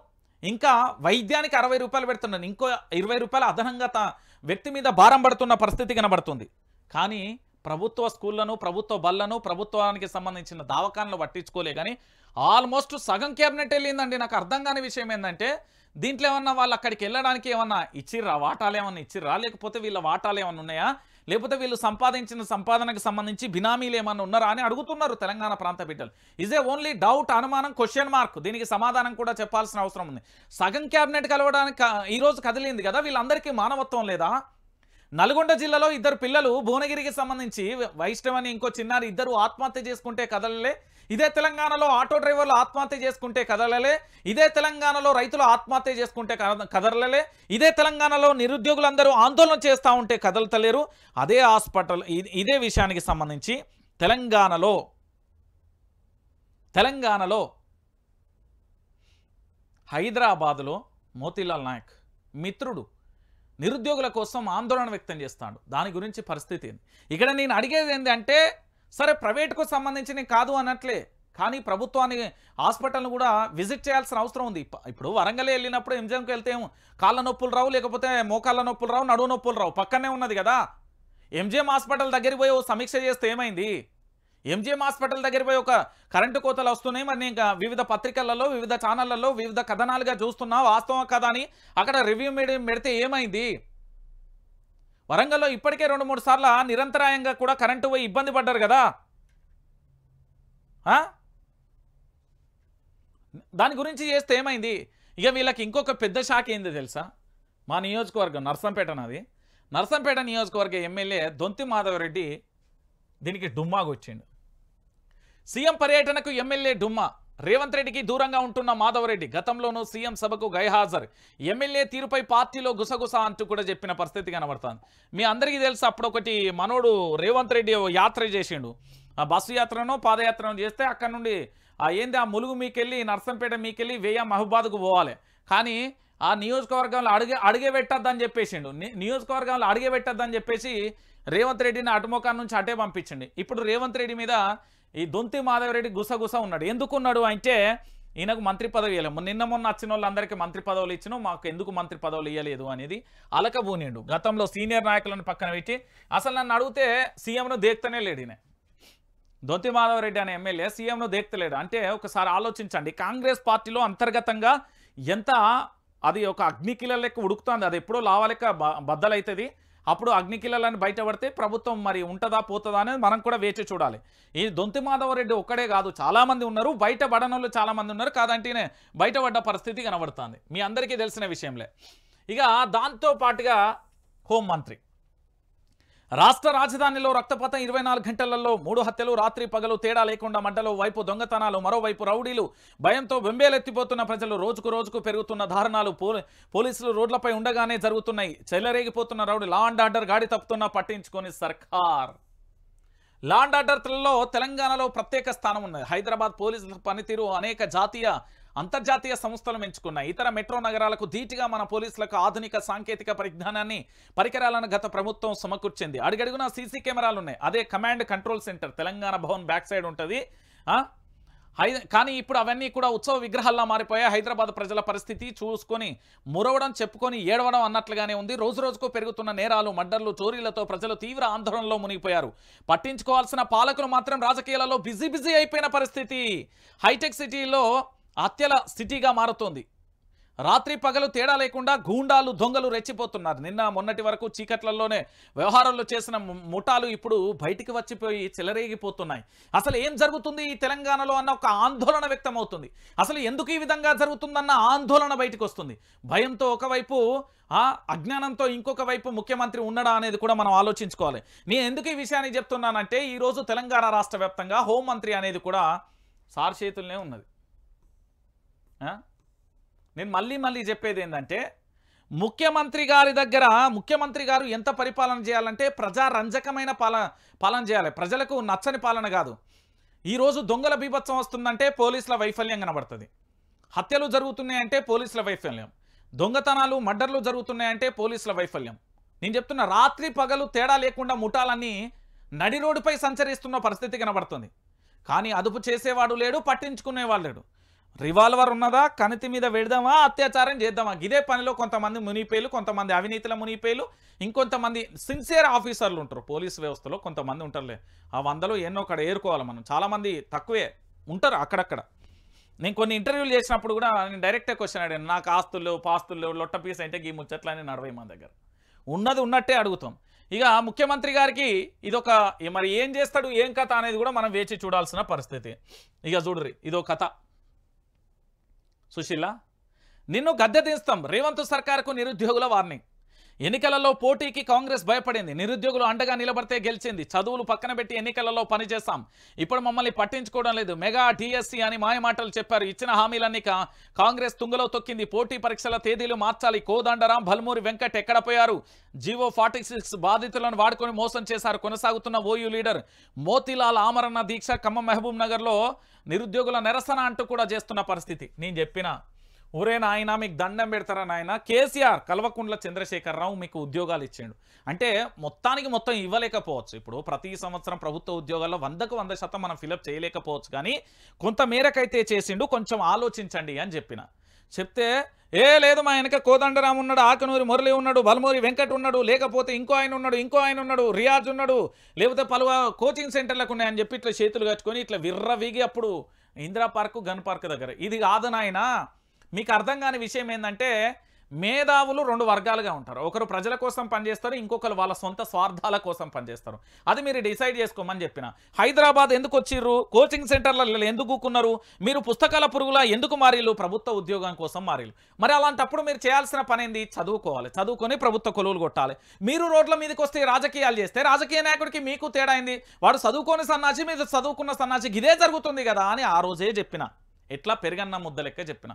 ఇంకా వైద్యానికి 60 రూపాయలు పెడుతున్నాను, ఇంకో 20 రూపాయలు అదనంగా వ్యక్తి మీద భారం పడుతున్న పరిస్థితి కనబడుతుంది. కానీ ప్రభుత్వ స్కూళ్లను, ప్రభుత్వ బళ్లను, ప్రభుత్వానికి సంబంధించిన దవాఖానలు పట్టించుకోలే. కానీ ఆల్మోస్ట్ సగం క్యాబినెట్ వెళ్ళిందండి. నాకు అర్థం కాని విషయం ఏంటంటే దీంట్లో ఏమన్నా వాళ్ళు అక్కడికి వెళ్ళడానికి ఏమన్నా ఇచ్చిర్రా, వాటాలు ఏమన్నా ఇచ్చిర్రా, లేకపోతే వీళ్ళ వాటాలు ఏమన్నా ఉన్నాయా, లేకపోతే వీళ్ళు సంపాదించిన సంపాదనకు సంబంధించి బినామీలు ఏమన్నా ఉన్నారా అని అడుగుతున్నారు తెలంగాణ ప్రాంత బిడ్డలు. ఇజ్ ఏ ఓన్లీ డౌట్, అనుమానం, క్వశ్చన్ మార్క్. దీనికి సమాధానం కూడా చెప్పాల్సిన అవసరం ఉంది. సగం క్యాబినెట్ కలవడానికి ఈరోజు కదిలింది కదా, వీళ్ళందరికీ మానవత్వం లేదా? నల్గొండ జిల్లాలో 2 పిల్లలు భువనగిరికి సంబంధించి వైష్ణవని ఇంకో చిన్నారి 2 ఆత్మహత్య చేసుకుంటే కదలలే. ఇదే తెలంగాణలో ఆటో డ్రైవర్లు ఆత్మహత్య చేసుకుంటే కదలలే. ఇదే తెలంగాణలో రైతులు ఆత్మహత్య చేసుకుంటే కదలలే. ఇదే తెలంగాణలో నిరుద్యోగులందరూ ఆందోళన చేస్తూ ఉంటే కదలతలేరు. అదే హాస్పిటల్ ఇదే విషయానికి సంబంధించి తెలంగాణలో హైదరాబాదులో మోతీలాల్ నాయక్ మిత్రుడు నిరుద్యోగుల కోసం ఆందోళన వ్యక్తం చేస్తాడు. దాని గురించి పరిస్థితి ఇక్కడ నేను అడిగేది ఏంటంటే, సరే ప్రైవేట్కు సంబంధించి నేను కాదు అన్నట్లే, కానీ ప్రభుత్వాన్ని హాస్పిటల్ను కూడా విజిట్ చేయాల్సిన అవసరం ఉంది. ఇప్పుడు వరంగల్ వెళ్ళినప్పుడు ఎంజిఎంకి వెళ్తే కాళ్ళ నొప్పులు రావు, లేకపోతే మోకాళ్ళ నొప్పులు రావు, నడువు నొప్పులు రావు, పక్కనే ఉన్నది కదా. ఎంజిఎం హాస్పిటల్ దగ్గరికి పోయి సమీక్ష చేస్తే ఏమైంది? ఎంజిఎం హాస్పిటల్ దగ్గర పోయి ఒక కరెంటు కోతలు వస్తున్నాయి, మరి ఇంకా వివిధ పత్రికలలో, వివిధ ఛానళ్లలో, వివిధ కథనాలుగా చూస్తున్నా, వాస్తవం కదా అని అక్కడ రివ్యూ పెడితే ఏమైంది? వరంగల్లో ఇప్పటికే 2-3 సార్లు నిరంతరాయంగా కూడా కరెంటు పోయి ఇబ్బంది పడ్డారు కదా. దాని గురించి చేస్తే ఏమైంది? ఇక వీళ్ళకి ఇంకొక పెద్ద శాఖ ఏంది తెలుసా? మా నియోజకవర్గం నర్సంపేట నాది. నర్సంపేట నియోజకవర్గ ఎమ్మెల్యే దొంతి మాధవరెడ్డి దీనికి డుమ్మాగొచ్చిండు. సీఎం పర్యటనకు ఎమ్మెల్యే డుమ్మా. రేవంత్ రెడ్డికి దూరంగా ఉంటున్న మాధవరెడ్డి గతంలోనూ సీఎం సభకు గైహాజరు. ఎమ్మెల్యే తీరుపై పార్టీలో గుసగుస అంటూ కూడా చెప్పిన పరిస్థితి కనబడుతుంది. మీ అందరికీ తెలుసు, అప్పుడు ఒకటి మనోడు రేవంత్ రెడ్డి యాత్ర చేసిండు. ఆ బస్సు యాత్రనో పాదయాత్రనో చేస్తే అక్కడ నుండి ఏంది ఆ ములుగు మీకెళ్ళి నర్సంపేట మీకెళ్ళి వేయ మహబాద్కు పోవాలి. కానీ ఆ నియోజకవర్గంలో అడిగే పెట్టద్దని చెప్పేసిండు. నియోజకవర్గంలో అడిగే పెట్టద్దని చెప్పేసి రేవంత్ రెడ్డిని అటుముఖాన్ని నుంచి అటే పంపించండి. ఇప్పుడు రేవంత్ రెడ్డి మీద ఈ దొంతి మాధవరెడ్డి గుసగుస ఉన్నాడు. ఎందుకున్నాడు అంటే ఈయనకు మంత్రి పదవి ఇవ్వలేము. నిన్న మొన్న వచ్చిన వాళ్ళందరికీ మంత్రి పదవులు ఇచ్చినాం, మాకు ఎందుకు మంత్రి పదవులు ఇవ్వలేదు అనేది అలకబూనిండు. గతంలో సీనియర్ నాయకులను పక్కన పెట్టి అసలు నన్ను అడిగితే సీఎంను దేక్తనే లేడు. ఈయన దొంతి మాధవరెడ్డి అనే ఎమ్మెల్యే సీఎంను దేక్తలేడు. అంటే ఒకసారి ఆలోచించండి, కాంగ్రెస్ పార్టీలో అంతర్గతంగా ఎంత అది ఒక అగ్నికిల లెక్క ఉడుకుతుంది. అది ఎప్పుడో లావలెక్క బద్దలవుతుంది. అప్పుడు అగ్నికిలని బయటపడితే ప్రభుత్వం మరి ఉంటుందా పోతుందా అనేది మనం కూడా వేచి చూడాలి. ఈ దొంతి మాధవరెడ్డి ఒక్కడే కాదు, చాలామంది ఉన్నారు, బయటపడనోళ్ళు చాలామంది ఉన్నారు. కాదంటేనే బయటపడ్డ పరిస్థితి కనబడుతుంది. మీ అందరికీ తెలిసిన విషయంలే. ఇక దాంతో పాటుగా హోంమంత్రి రాష్ట్ర రాజధానిలో రక్తపాతం 24 గంటలలో 3 హత్యలు, రాత్రి పగలు తేడా లేకుండా మంటలో వైపు దొంగతనాలు, మరోవైపు రౌడీలు, భయంతో బెంబేలెత్తిపోతున్న ప్రజలు, రోజుకు రోజుకు పెరుగుతున్న దారుణాలు, పోలీసులు రోడ్లపై ఉండగానే జరుగుతున్నాయి. చెలరేగిపోతున్న రౌడీ, లా అండ్ ఆర్డర్ గాడి తప్పుతున్నా పట్టించుకొని సర్కార్. లా అండ్ ఆర్డర్లలో తెలంగాణలో ప్రత్యేక స్థానం ఉన్నది. హైదరాబాద్ పోలీసుల పనితీరు అనేక జాతీయ అంతర్జాతీయ సంస్థలు ఎంచుకున్నాయి. ఇతర మెట్రో నగరాలకు ధీటుగా మన పోలీసులకు ఆధునిక సాంకేతిక పరికరాలను గత ప్రభుత్వం సమకూర్చింది. అడుగడుగునా సీసీ కెమెరాలు ఉన్నాయి. అదే command control centre Telangana Bhavan back side ఉంటుంది. కానీ ఇప్పుడు అవన్నీ కూడా ఉత్సవ విగ్రహాల్లో మారిపోయాయి. హైదరాబాద్ ప్రజల పరిస్థితి చూసుకొని మురవడం, చెప్పుకొని ఏడవడం అన్నట్లుగానే ఉంది. రోజు రోజుకు పెరుగుతున్న నేరాలు, మర్డర్లు, చోరీలతో ప్రజలు తీవ్ర ఆందోళనలో మునిగిపోయారు. పట్టించుకోవాల్సిన పాలకులు మాత్రం రాజకీయాలలో బిజీ అయిపోయిన పరిస్థితి. హైటెక్ సిటీలో హత్యల సిటీగా మారుతోంది. రాత్రి పగలు తేడా లేకుండా గూండాలు, దొంగలు రెచ్చిపోతున్నారు. నిన్న మొన్నటి వరకు చీకట్లలోనే వ్యవహారంలో చేసిన ముఠాలు ఇప్పుడు బయటికి వచ్చిపోయి చెలరేగిపోతున్నాయి. అసలు ఏం జరుగుతుంది ఈ తెలంగాణలో అన్న ఒక ఆందోళన వ్యక్తమవుతుంది. అసలు ఎందుకు ఈ విధంగా జరుగుతుందన్న ఆందోళన బయటకు వస్తుంది. భయంతో ఒకవైపు, అజ్ఞానంతో ఇంకొక వైపు ముఖ్యమంత్రి ఉన్నాడా అనేది కూడా మనం ఆలోచించుకోవాలి. నేను ఎందుకు ఈ విషయాన్ని చెప్తున్నానంటే ఈరోజు తెలంగాణ రాష్ట్ర వ్యాప్తంగా హోంమంత్రి అనేది కూడా సార్ చేతుల్నే ఉన్నది. నేను మళ్ళీ చెప్పేది ఏంటంటే ముఖ్యమంత్రి గారు ఎంత పరిపాలన చేయాలంటే ప్రజారంజకమైన పాలన చేయాలి. ప్రజలకు నచ్చని పాలన కాదు. ఈరోజు దొంగల బీభత్సం వస్తుందంటే పోలీసుల వైఫల్యం కనబడుతుంది. హత్యలు జరుగుతున్నాయంటే పోలీసుల వైఫల్యం, దొంగతనాలు, మర్డర్లు జరుగుతున్నాయంటే పోలీసుల వైఫల్యం. నేను చెప్తున్నా, రాత్రి పగలు తేడా లేకుండా ముఠాలన్నీ నడి రోడ్డుపై సంచరిస్తున్న పరిస్థితి కనబడుతుంది. కానీ అదుపు చేసేవాడు లేడు, పట్టించుకునేవాడు లేడు. రివాల్వర్ ఉన్నదా, కణితి మీద పెడదామా, అత్యాచారం చేద్దామా, ఇదే పనిలో కొంతమంది మునిపేలు, కొంతమంది అవినీతుల మునిపేలు, ఇంకొంతమంది సిన్సియర్ ఆఫీసర్లు ఉంటారు పోలీసు వ్యవస్థలో. కొంతమంది ఉంటారులే, ఆ 100లో ఎన్నో అక్కడ ఏరుకోవాలి మనం. చాలామంది తక్కువే ఉంటారు అక్కడక్కడ. నేను కొన్ని ఇంటర్వ్యూలు చేసినప్పుడు కూడా నేను డైరెక్టే క్వశ్చన్ అడిగాను, నాకు ఆస్తులు పాస్తులు లొట్ట పీస్ అంటే ఈ ముచ్చట్లని నడవై మన దగ్గర ఉన్నది ఉన్నట్టే అడుగుతాం. ఇక ముఖ్యమంత్రి గారికి ఇదొక మరి ఏం చేస్తాడు, ఏం కథ అనేది కూడా మనం వేచి చూడాల్సిన పరిస్థితి. ఇక చూడరి, ఇదో కథ. సుశీల, నిన్ను గద్దె తీస్తాం, రేవంత్ సర్కార్కు నిరుద్యోగుల వార్నింగ్. ఎన్నికలలో పోటీకి కాంగ్రెస్ భయపడింది. నిరుద్యోగులు అండగా నిలబడితే గెలిచింది. చదువులు పక్కన పెట్టి ఎన్నికలలో పనిచేస్తాం, ఇప్పుడు మమ్మల్ని పట్టించుకోవడం లేదు. మెగా డిఎస్సి అని మాయమాటలు చెప్పారు. ఇచ్చిన హామీలన్నీ కాంగ్రెస్ తుంగలో తొక్కింది. పోటీ పరీక్షల తేదీలు మార్చాలి. కోదండరాం, భల్మూరి వెంకట్ ఎక్కడ పోయారు? జీవో 46 బాధితులను వాడుకొని మోసం చేశారు. కొనసాగుతున్న ఓయూ లీడర్ మోతీలాల్ ఆమరణ దీక్ష. ఖమ్మం, మహబూబ్ నగర్లో నిరుద్యోగుల నిరసన అంటూ కూడా చేస్తున్న పరిస్థితి. నేను చెప్పిన ఊరే నాయన మీకు దండం పెడతారా నాయన, కేసీఆర్ కల్వకుంట్ల చంద్రశేఖరరావు మీకు ఉద్యోగాలు ఇచ్చాడు అంటే మొత్తం ఇవ్వలేకపోవచ్చు. ఇప్పుడు ప్రతి సంవత్సరం ప్రభుత్వ ఉద్యోగాల్లో 100కు 100% మనం ఫిలప్ చేయలేకపోవచ్చు, కానీ కొంత మేరకైతే చేసిండు, కొంచెం ఆలోచించండి అని చెప్తే లేదు మా వెనక కోదండరాం ఉన్నాడు, ఆకనూరి మురళి ఉన్నాడు, బలమూరి వెంకట్ ఉన్నాడు, లేకపోతే ఇంకో ఆయన ఉన్నాడు, రియాజ్ ఉన్నాడు, లేకపోతే పలు కోచింగ్ సెంటర్లకు ఉన్నాయని చెప్పి ఇట్లా చేతులు కట్టుకొని ఇట్లా విర్రవీగి అప్పుడు ఇందిరా పార్కు, గన్ పార్క్ దగ్గర. ఇది కాదు నాయన, మీకు అర్థం కాని విషయం ఏంటంటే మేధావులు రెండు వర్గాలుగా ఉంటారు. ఒకరు ప్రజల కోసం పనిచేస్తారు, ఇంకొకరు వాళ్ళ సొంత స్వార్థాల కోసం పనిచేస్తారు. అది మీరు డిసైడ్ చేసుకోమని చెప్పిన. హైదరాబాద్ ఎందుకు వచ్చిర్రు? కోచింగ్ సెంటర్లలో ఎందుకు కూకున్నారు? మీరు పుస్తకాల పురుగులా ఎందుకు మారిల్లు? ప్రభుత్వ ఉద్యోగం కోసం మారిల్లు. మరి అలాంటప్పుడు మీరు చేయాల్సిన పని ఏంది? చదువుకోవాలి. చదువుకొని ప్రభుత్వ కొలువులు కొట్టాలి. మీరు రోడ్ల మీదకి వస్తే రాజకీయాలు చేస్తే రాజకీయ నాయకుడికి మీకు తేడా అయింది. వాడు చదువుకొని సన్నాసి, మీరు చదువుకున్న సన్నాసి, ఇదే జరుగుతుంది కదా అని ఆ రోజే చెప్పిన. ఎట్లా పెరగన్న ముద్ద లెక్క చెప్పిన.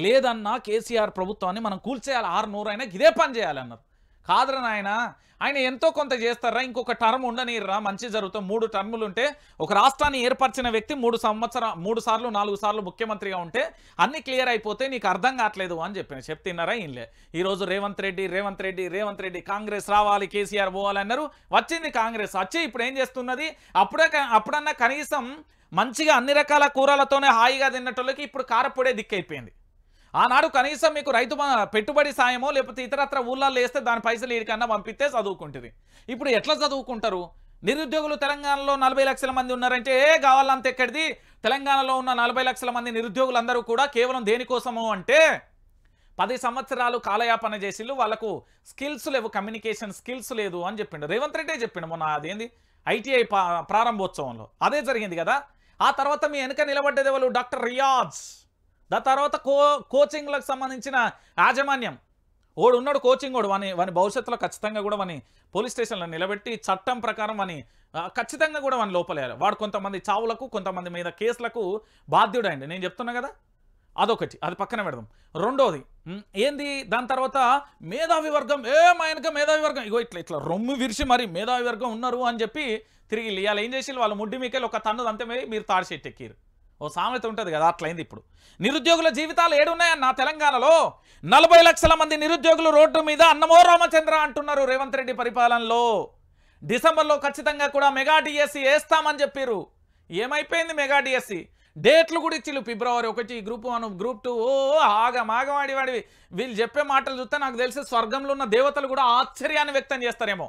లేదన్నా కేసీఆర్ ప్రభుత్వాన్ని మనం కూల్చేయాలి, 600 అయినా ఇదే పని చేయాలన్నారు. కాదురా నాయన, ఆయన ఎంతో కొంత చేస్తారా, ఇంకొక టర్మ్ ఉండనీర్రా, మంచి జరుగుతాం. 3 టర్ములు ఉంటే ఒక రాష్ట్రాన్ని ఏర్పరిచిన వ్యక్తి 3 సార్లు 4 సార్లు ముఖ్యమంత్రిగా ఉంటే అన్ని క్లియర్ అయిపోతే నీకు అర్థం కావట్లేదు అని చెప్పిన. చెప్తున్నారా ఇన్లే. ఈరోజు రేవంత్ రెడ్డి కాంగ్రెస్ రావాలి, కేసీఆర్ పోవాలి అన్నారు. వచ్చింది కాంగ్రెస్. వచ్చి ఇప్పుడు ఏం చేస్తున్నది? అప్పుడన్నా కనీసం మంచిగా అన్ని రకాల కూరలతోనే హాయిగా తిన్నటోళ్ళకి ఇప్పుడు కారపొడే దిక్కైపోయింది. ఆనాడు కనీసం మీకు రైతు పెట్టుబడి సాయమో లేకపోతే ఇతరత్ర ఊళ్ళల్లో వేస్తే దాని పైసలు వీడికన్నా పంపిస్తే చదువుకుంటుంది. ఇప్పుడు ఎట్లా చదువుకుంటారు? నిరుద్యోగులు తెలంగాణలో 40 లక్షల మంది ఉన్నారంటే కావాలంత ఎక్కడిది? తెలంగాణలో ఉన్న 40 లక్షల మంది నిరుద్యోగులందరూ కూడా కేవలం దేనికోసము అంటే 10 సంవత్సరాలు కాలయాపన చేసిళ్ళు, వాళ్ళకు స్కిల్స్ లేవు, కమ్యూనికేషన్ స్కిల్స్ లేదు అని చెప్పిండు. రేవంత్ రెడ్డి చెప్పిండు మొన్న. అదేంది ITI ప్రారంభోత్సవంలో అదే జరిగింది కదా. ఆ తర్వాత మీ వెనక నిలబడ్డది ఎవరు? డాక్టర్ రియాజ్. దాని తర్వాత కోచింగ్లకు సంబంధించిన యాజమాన్యం ఓడు ఉన్నాడు, కోచింగ్ ఓడు. వాని భవిష్యత్తులో ఖచ్చితంగా కూడా వాని పోలీస్ స్టేషన్లో నిలబెట్టి చట్టం ప్రకారం వాని ఖచ్చితంగా కూడా వాని లోపలేయాలి. వాడు కొంతమంది చావులకు, కొంతమంది మీద కేసులకు బాధ్యుడైంది. నేను చెప్తున్నా కదా, అదొకటి, అది పక్కన పెడదాం. రెండోది ఏంది? దాని తర్వాత మేధావి వర్గం, ఆయనక మేధావి వర్గం, ఇగో ఇట్లా రొమ్ము విరిచి మరి మేధావి వర్గం ఉన్నారు అని చెప్పి తిరిగి ఇవాళ ఏం చేసి వాళ్ళు ముడ్డి మీకెళ్ళి ఒక తన్ను అంతే మీరు తాడి చెట్టు ఎక్కిరు. ఓ సామెత ఉంటుంది కదా, అట్లయింది. ఇప్పుడు నిరుద్యోగుల జీవితాలు ఏడున్నాయన్న తెలంగాణలో? 40 లక్షల మంది నిరుద్యోగులు రోడ్డు మీద అన్నమో రామచంద్ర అంటున్నారు రేవంత్ రెడ్డి పరిపాలనలో. డిసెంబర్లో ఖచ్చితంగా కూడా మెగా డిఎస్సి వేస్తామని చెప్పారు. ఏమైపోయింది మెగా డిఎస్సి? డేట్లు కూడా ఇచ్చిళ్ళు. ఫిబ్రవరి 1 గ్రూప్ 1 గ్రూప్ 2. ఆగమాగవాడివి వీళ్ళు చెప్పే మాటలు చూస్తే నాకు తెలిసి స్వర్గంలో ఉన్న దేవతలు కూడా ఆశ్చర్యాన్ని వ్యక్తం చేస్తారేమో.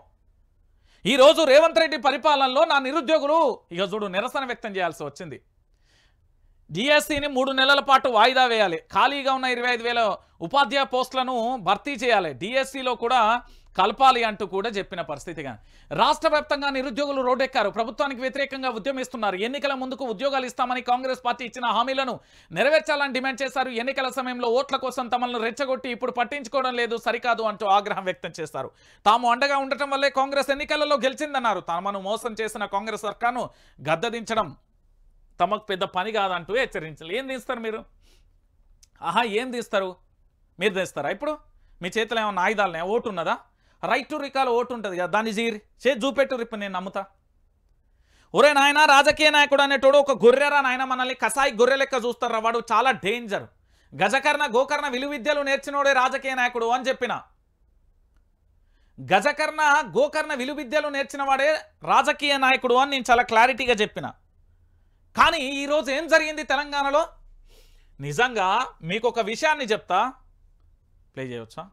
ఈరోజు రేవంత్ రెడ్డి పరిపాలనలో నా నిరుద్యోగులు ఇక చూడు నిరసన వ్యక్తం చేయాల్సి వచ్చింది. డిఎస్సిని 3 నెలల పాటు వాయిదా వేయాలి. ఖాళీగా ఉన్న 25,000 ఉపాధ్యాయ పోస్టులను భర్తీ చేయాలి. డిఎస్సిలో కూడా కలపాలి అంటూ కూడా చెప్పిన పరిస్థితిగా రాష్ట్ర వ్యాప్తంగా నిరుద్యోగులు రోడ్డెక్కారు. ప్రభుత్వానికి వ్యతిరేకంగా ఉద్యమిస్తున్నారు. ఎన్నికల ముందుకు ఉద్యోగాలు ఇస్తామని కాంగ్రెస్ పార్టీ ఇచ్చిన హామీలను నెరవేర్చాలని డిమాండ్ చేశారు. ఎన్నికల సమయంలో ఓట్ల కోసం తమను రెచ్చగొట్టి ఇప్పుడు పట్టించుకోవడం లేదు, సరికాదు అంటూ ఆగ్రహం వ్యక్తం చేశారు. తాము అండగా ఉండటం వల్లే కాంగ్రెస్ ఎన్నికలలో గెలిచిందన్నారు. తమను మోసం చేసిన కాంగ్రెస్ సర్కార్ను గద్దదించడం తమకు పెద్ద పని కాదంటూ హెచ్చరించాలి. ఏం తీస్తారు మీరు? ఏం తీస్తారు? మీరు తీస్తారా? ఇప్పుడు మీ చేతిలో ఏమన్నా ఆయుధాలనే? ఓటు ఉన్నదా? రైట్ టు రికాల్ ఓటు ఉంటుంది కదా, దాన్ని చేసి చూపెట్టు రిప్పు, నేను నమ్ముతా. ఒరే నాయన, రాజకీయ నాయకుడు అనేటోడు ఒక గొర్రెరా నాయన, మనల్ని కసాయి గొర్రె లెక్క చూస్తారా? వాడు చాలా డేంజర్. గజకర్ణ గోకర్ణ విలువిద్యలు నేర్చినోడే రాజకీయ నాయకుడు అని చెప్పిన. గజకర్ణ గోకర్ణ విలువిద్యలు నేర్చిన వాడే రాజకీయ నాయకుడు అని నేను చాలా క్లారిటీగా చెప్పిన. కానీ ఈరోజు ఏం జరిగింది తెలంగాణలో? నిజంగా మీకు ఒక విషయాన్ని చెప్తా. ప్లే చేయవచ్చా?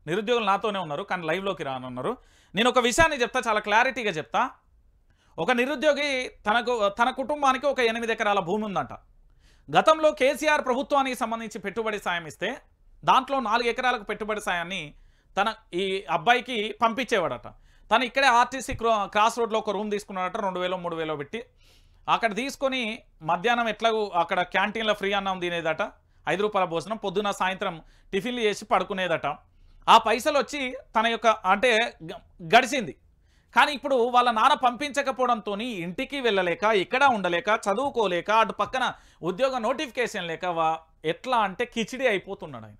నిరుద్యోగులు నాతోనే ఉన్నారు కానీ లైవ్లోకి రానున్నారు. నేను ఒక విషయాన్ని చెప్తా, చాలా క్లారిటీగా చెప్తా. ఒక నిరుద్యోగి తన కుటుంబానికి ఒక 8 ఎకరాల భూమి ఉందంట. గతంలో కేసీఆర్ ప్రభుత్వానికి సంబంధించి పెట్టుబడి సాయం ఇస్తే దాంట్లో 4 ఎకరాలకు పెట్టుబడి సాయాన్ని ఈ అబ్బాయికి పంపించేవాడట. తను ఇక్కడే ఆర్టీసీ క్రాస్ రోడ్లో ఒక రూమ్ తీసుకున్నాడట, 2,000-3,000 పెట్టి. అక్కడ తీసుకొని మధ్యాహ్నం ఎట్లాగూ అక్కడ క్యాంటీన్లో ఫ్రీ అన్నం తినేదట, 5 రూపాయల భోజనం, పొద్దున సాయంత్రం టిఫిన్లు చేసి పడుకునేదట. ఆ పైసలు వచ్చి తన యొక్క అంటే గడిచింది. కానీ ఇప్పుడు వాళ్ళ నాన్న పంపించకపోవడంతో ఇంటికి వెళ్ళలేక, ఇక్కడ ఉండలేక, చదువుకోలేక, అటు పక్కన ఉద్యోగ నోటిఫికేషన్ లేక ఎట్లా అంటే కిచిడి అయిపోతున్నాడు. ఆయన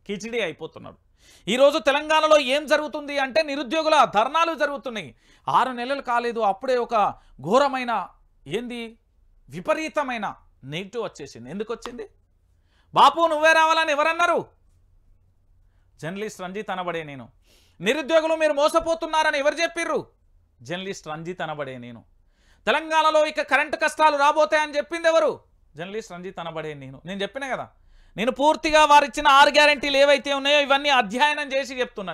కిచిడి అయిపోతున్నాడు. ఈరోజు తెలంగాణలో ఏం జరుగుతుంది అంటే నిరుద్యోగుల ధర్నాలు జరుగుతున్నాయి. 6 నెలలు కాలేదు, అప్పుడే ఒక ఘోరమైన విపరీతమైన నెగిటివ్ వచ్చేసింది. ఎందుకు వచ్చింది? బాపు నువ్వే రావాలని ఎవరన్నారు? జర్నలిస్ట్ రంజిత్ అనబడే నేను. నిరుద్యోగులు మీరు మోసపోతున్నారని ఎవరు చెప్పిర్రు? జర్నలిస్ట్ రంజిత్ అనబడే నేను. తెలంగాణలో ఇక కరెంటు కష్టాలు రాబోతాయని చెప్పింది ఎవరు? జర్నలిస్ట్ రంజిత్ అనబడే నేను. నేను చెప్పిన కదా, నేను పూర్తిగా వారిచ్చిన 6 గ్యారెంటీలు ఏవైతే ఉన్నాయో ఇవన్నీ అధ్యయనం చేసి చెప్తున్నా.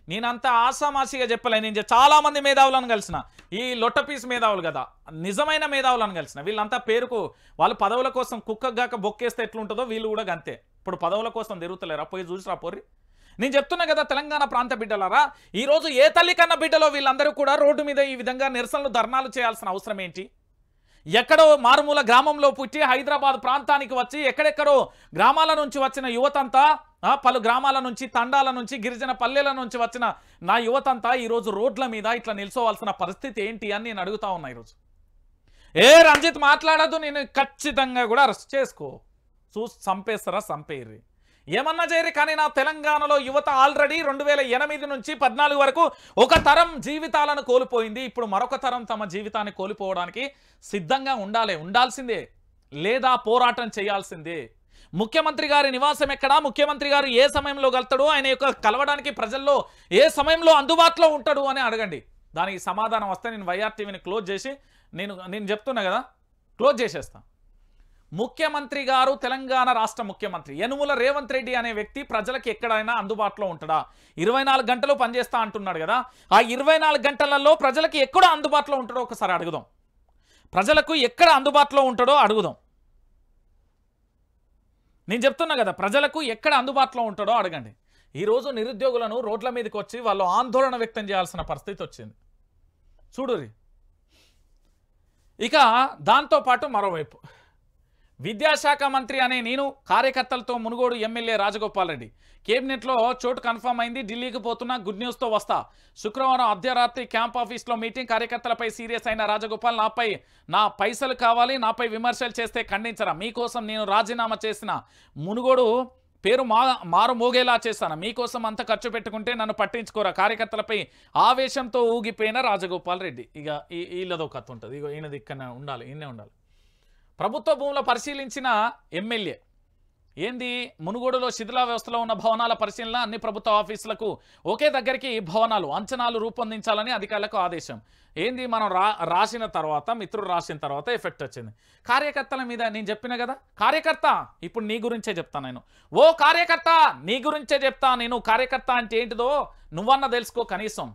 నేనంతా ఆసామాసిగా చెప్పలే. నేను చాలామంది మేధావులను కలిసిన, ఈ లొట్టపీస్ మేధావులు కదా, నిజమైన మేధావులను కలిసిన. వీళ్ళంతా పేరుకు వాళ్ళు పదవుల కోసం కుక్కగాక బొక్కేస్తే ఎట్లుంటుందో వీళ్ళు కూడా అంతే. ఇప్పుడు పదవుల కోసం తిరుగుతలేరా? పోయి చూసిరా పోర్రి. నేను చెప్తున్నా కదా తెలంగాణ ప్రాంత బిడ్డలారా, ఈరోజు ఏ తల్లి కన్న బిడ్డలో వీళ్ళందరూ కూడా రోడ్డు మీద ఈ విధంగా నిరసనలు ధర్నాలు చేయాల్సిన అవసరం ఏంటి? ఎక్కడో మారుమూల గ్రామంలో పుట్టి హైదరాబాద్ ప్రాంతానికి వచ్చి ఎక్కడెక్కడో గ్రామాల నుంచి వచ్చిన యువతంతా, పలు గ్రామాల నుంచి, తండాల నుంచి, గిరిజన పల్లెల నుంచి వచ్చిన నా యువతంతా ఈరోజు రోడ్ల మీద ఇట్లా నిల్చోవాల్సిన పరిస్థితి ఏంటి అని నేను అడుగుతా ఉన్నా. ఈరోజు రంజిత్ మాట్లాడద్దు, నేను ఖచ్చితంగా కూడా అరెస్ట్ చేసుకో, చూసి చంపేస్తారా చంపేర్రి, ఏమన్నా చేయరు. కానీ నా తెలంగాణలో యువత ఆల్రెడీ 2008 నుంచి 14 వరకు ఒక తరం జీవితాలను కోల్పోయింది. ఇప్పుడు మరొక తరం తమ జీవితాన్ని కోల్పోవడానికి సిద్ధంగా ఉండాల్సిందే, లేదా పోరాటం చేయాల్సిందే. ముఖ్యమంత్రి గారి నివాసం ఎక్కడా, ముఖ్యమంత్రి గారు ఏ సమయంలో కలుతాడు, ఆయన యొక్క కలవడానికి ప్రజల్లో ఏ సమయంలో అందుబాటులో ఉంటాడు అని అడగండి. దానికి సమాధానం వస్తే నేను వైఆర్టీవీని క్లోజ్ చేసి నేను చెప్తున్నా కదా, క్లోజ్ చేసేస్తాను. ముఖ్యమంత్రి గారు తెలంగాణ రాష్ట్ర ముఖ్యమంత్రి యనుమల రేవంత్ రెడ్డి అనే వ్యక్తి ప్రజలకు ఎక్కడైనా అందుబాటులో ఉంటాడా? 24 గంటలు పనిచేస్తా అంటున్నాడు కదా, ఆ 24 గంటలలో ప్రజలకు ఎక్కడ అందుబాటులో ఉంటాడో ఒకసారి అడుగుదాం. ప్రజలకు ఎక్కడ అందుబాటులో ఉంటాడో అడుగుదాం. నేను చెప్తున్నా కదా, ప్రజలకు ఎక్కడ అందుబాటులో ఉంటాడో అడగండి. ఈరోజు నిరుద్యోగులను రోడ్ల మీదకి వచ్చి వాళ్ళు ఆందోళన వ్యక్తం చేయాల్సిన పరిస్థితి వచ్చింది. చూడురి. ఇక దాంతోపాటు మరోవైపు విద్యాశాఖ మంత్రి అనే నేను కార్యకర్తలతో మునుగోడు ఎమ్మెల్యే రాజగోపాల్ రెడ్డి కేబినెట్లో చోటు కన్ఫర్మ్ అయింది. ఢిల్లీకి పోతున్నా, గుడ్ న్యూస్తో వస్తా. శుక్రవారం అర్ధరాత్రి క్యాంప్ ఆఫీస్లో మీటింగ్. కార్యకర్తలపై సీరియస్ అయిన రాజగోపాల్, నా పైసలు కావాలి, నాపై విమర్శలు చేస్తే ఖండించరా? మీకోసం నేను రాజీనామా చేసిన, మునుగోడు పేరు మారు మోగేలా చేశాను, మీకోసం అంత ఖర్చు పెట్టుకుంటే నన్ను పట్టించుకోరా? కార్యకర్తలపై ఆవేశంతో ఊగిపోయిన రాజగోపాల్ రెడ్డి. ఇక వీళ్ళదో కథ ఉంటుంది. ఇక ఈయనది ఇక్కడ ఉండాలి, ఈయనే ఉండాలి. ప్రభుత్వ భూముల పరిశీలించిన ఎమ్మెల్యే ఏంది, మునుగోడులో శిథిలా వ్యవస్థలో ఉన్న భవనాల పరిశీలన, అన్ని ప్రభుత్వ ఆఫీసులకు ఒకే దగ్గరికి భవనాలు అంచనాలు రూపొందించాలని అధికారులకు ఆదేశం. ఏంది, మనం రాసిన తర్వాత, మిత్రుడు రాసిన తర్వాత ఎఫెక్ట్ వచ్చింది కార్యకర్తల మీద. నేను చెప్పిన కదా, కార్యకర్త ఇప్పుడు నీ గురించే చెప్తా నేను. ఓ కార్యకర్త, నీ గురించే చెప్తా నేను. కార్యకర్త అంటే ఏంటిదో నువ్వన్నా తెలుసుకో కనీసం.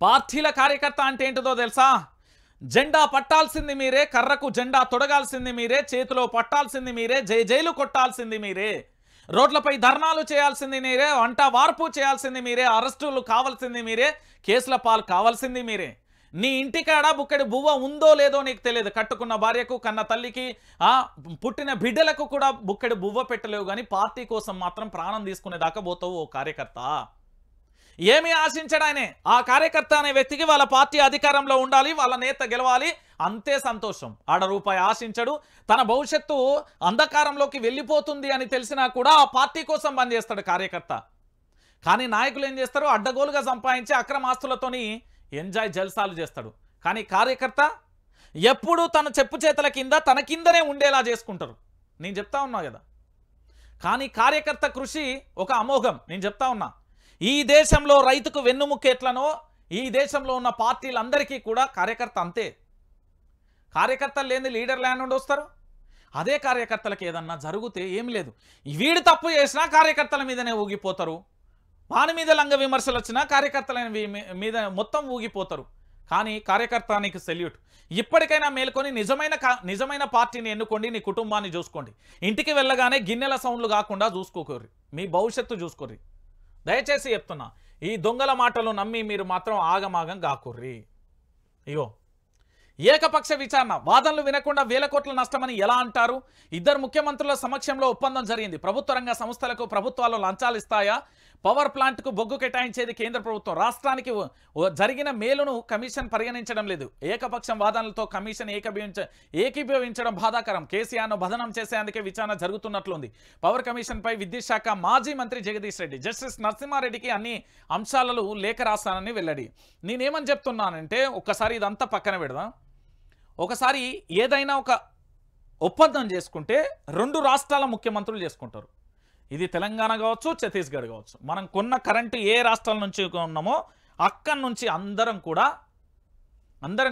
పార్టీల కార్యకర్త అంటే ఏంటిదో తెలుసా? జెండా పట్టాల్సింది మీరే, కర్రకు జెండా తొడగాల్సింది మీరే, చేతిలో పట్టాల్సింది మీరే, జైలు కొట్టాల్సింది మీరే, రోడ్లపై ధర్నాలు చేయాల్సింది మీరే, వంట వార్పు చేయాల్సింది మీరే, అరెస్టులు కావాల్సింది మీరే, కేసుల పాలు కావాల్సింది మీరే. నీ ఇంటికాడ బుక్కడి బువ్వ ఉందో లేదో నీకు తెలియదు. కట్టుకున్న భార్యకు, కన్న తల్లికి, పుట్టిన బిడ్డలకు కూడా బుక్కడి బువ్వ పెట్టలేవు, కానీ పార్టీ కోసం మాత్రం ప్రాణం తీసుకునేదాకా పోతావు ఓ కార్యకర్త. ఏమి ఆశించడానే ఆ కార్యకర్త అనే వ్యక్తికి వాళ్ళ పార్టీ అధికారంలో ఉండాలి, వాళ్ళ నేత గెలవాలి, అంతే సంతోషం. ఆడ రూపాయి ఆశించడు. తన భవిష్యత్తు అంధకారంలోకి వెళ్ళిపోతుంది అని తెలిసినా కూడా ఆ పార్టీ కోసం పనిచేస్తాడు కార్యకర్త. కానీ నాయకులు ఏం చేస్తారు, అడ్డగోలుగా సంపాదించి అక్రమాస్తులతోని ఎంజాయ్ జల్సాలు చేస్తాడు. కానీ కార్యకర్త ఎప్పుడూ తన చెప్పు చేతల కింద, తన కిందనే ఉండేలా చేసుకుంటారు. నేను చెప్తా ఉన్నా కదా. కానీ కార్యకర్త కృషి ఒక అమోఘం. నేను చెప్తా ఉన్నా, ఈ దేశంలో రైతుకు వెన్నుముక్క ఎట్లనో ఈ దేశంలో ఉన్న పార్టీలందరికీ కూడా కార్యకర్త అంతే. కార్యకర్తలు లేని లీడర్ ల్యాండ్ నుండి వస్తారు. అదే కార్యకర్తలకు ఏదన్నా జరిగితే ఏం లేదు, వీడు తప్పు చేసినా కార్యకర్తల మీదనే ఊగిపోతారు. వాని మీద లంగ విమర్శలు వచ్చినా కార్యకర్తల మీద మొత్తం ఊగిపోతారు. కానీ కార్యకర్త నీకు సెల్యూట్. ఇప్పటికైనా మేల్కొని నిజమైన పార్టీని ఎన్నుకోండి, నీ కుటుంబాన్ని చూసుకోండి. ఇంటికి వెళ్ళగానే గిన్నెల సౌండ్లు కాకుండా చూసుకోకూరి, మీ భవిష్యత్తు చూసుకోర్రి. దయచేసి చెప్తున్నా, ఈ దొంగల మాటలు నమ్మి మీరు మాత్రం ఆగమాగం కాకుర్రి. ఇగో ఏకపక్ష విచారణ, వాదనలు వినకుండా వేల కోట్ల నష్టమని ఎలా అంటారు? ఇద్దరు ముఖ్యమంత్రుల సమక్షంలో ఒప్పందం జరిగింది. ప్రభుత్వ రంగ సంస్థలకు ప్రభుత్వాలు లంచాలు ఇస్తాయా? పవర్ ప్లాంట్కు బొగ్గు కేటాయించేది కేంద్ర ప్రభుత్వం. రాష్ట్రానికి జరిగిన మేలును కమిషన్ పరిగణించడం లేదు. ఏకపక్షం వాదనలతో కమిషన్ ఏకీభవించడం బాధాకరం. కేసీఆర్ను బదనం చేసేందుకే విచారణ జరుగుతున్నట్లుంది. పవర్ కమిషన్పై విద్యుత్ శాఖ మాజీ మంత్రి జగదీష్ రెడ్డి జస్టిస్ నరసింహారెడ్డికి అన్ని అంశాలను లేఖ రాస్తానని వెల్లడి. నేనేమని చెప్తున్నానంటే, ఒక్కసారి ఇదంతా పక్కన పెడదాం. ఒకసారి ఏదైనా ఒక ఒప్పందం చేసుకుంటే 2 రాష్ట్రాల ముఖ్యమంత్రులు చేసుకుంటారు. ఇది తెలంగాణ కావచ్చు, ఛత్తీస్గఢ్ కావచ్చు. మనం కొన్న కరెంటు ఏ రాష్ట్రాల నుంచి కొన్నామో అక్కడి నుంచి అందరం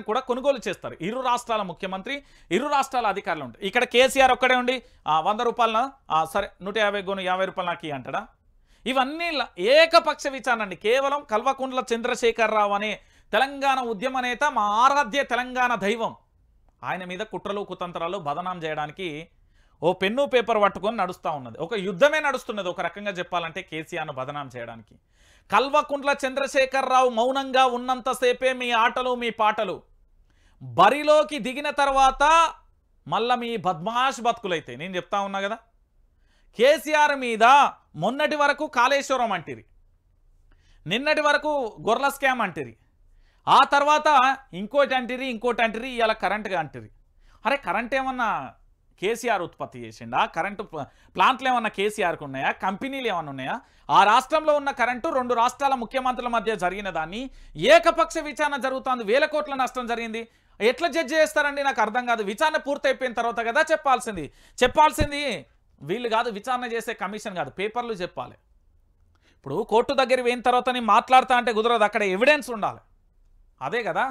కూడా కొనుగోలు చేస్తారు. 2 రాష్ట్రాల ముఖ్యమంత్రి, 2 రాష్ట్రాల అధికారులు ఉంటారు. ఇక్కడ కేసీఆర్ ఒక్కడే ఉండి 100 రూపాయల సరే 150 గోను 50 రూపాయలు నాకు అంటాడా? ఇవన్నీ ఏకపక్ష విచారణ అండి. కేవలం కల్వకుంట్ల చంద్రశేఖరరావు అనే తెలంగాణ ఉద్యమ నేత, మా ఆరాధ్య తెలంగాణ దైవం, ఆయన మీద కుట్రలు కుతంత్రాలు బదనాం చేయడానికి ఓ పెన్ను పేపర్ పట్టుకొని నడుస్తూ ఉన్నది. ఒక యుద్ధమే నడుస్తున్నది ఒక రకంగా చెప్పాలంటే కేసీఆర్ను బదనాం చేయడానికి. కల్వకుంట్ల చంద్రశేఖరరావు మౌనంగా ఉన్నంతసేపే మీ ఆటలు మీ పాటలు, బరిలోకి దిగిన తర్వాత మళ్ళా మీ బద్మాష్ బతుకులైతే. నేను చెప్తా ఉన్నా కదా, కేసీఆర్ మీద మొన్నటి వరకు కాళేశ్వరం అంటిరి, నిన్నటి వరకు గొర్రెల స్కామ్ అంటిరి, ఆ తర్వాత ఇంకోటి అంటిరి ఇవాళ కరెంటుగా అంటిరి. అరే కరెంట్ ఏమన్నా కేసీఆర్ ఉత్పత్తి చేసిండా? కరెంటు ప్లాంట్లు ఏమన్నా కేసీఆర్కి ఉన్నాయా? కంపెనీలు ఏమన్నా ఉన్నాయా? ఆ రాష్ట్రంలో ఉన్న కరెంటు 2 రాష్ట్రాల ముఖ్యమంత్రుల మధ్య జరిగిన దాన్ని ఏకపక్ష విచారణ జరుగుతుంది, 1000 కోట్ల నష్టం జరిగింది. ఎట్లా జడ్జి చేస్తారండి? నాకు అర్థం కాదు. విచారణ పూర్తయిపోయిన తర్వాత కదా చెప్పాల్సింది వీళ్ళు కాదు, విచారణ చేసే కమిషన్ కాదు, పేపర్లు చెప్పాలి. ఇప్పుడు కోర్టు దగ్గర పోయిన తర్వాత నేను మాట్లాడతా అంటే కుదరదు, అక్కడ ఎవిడెన్స్ ఉండాలి. అదే కదా.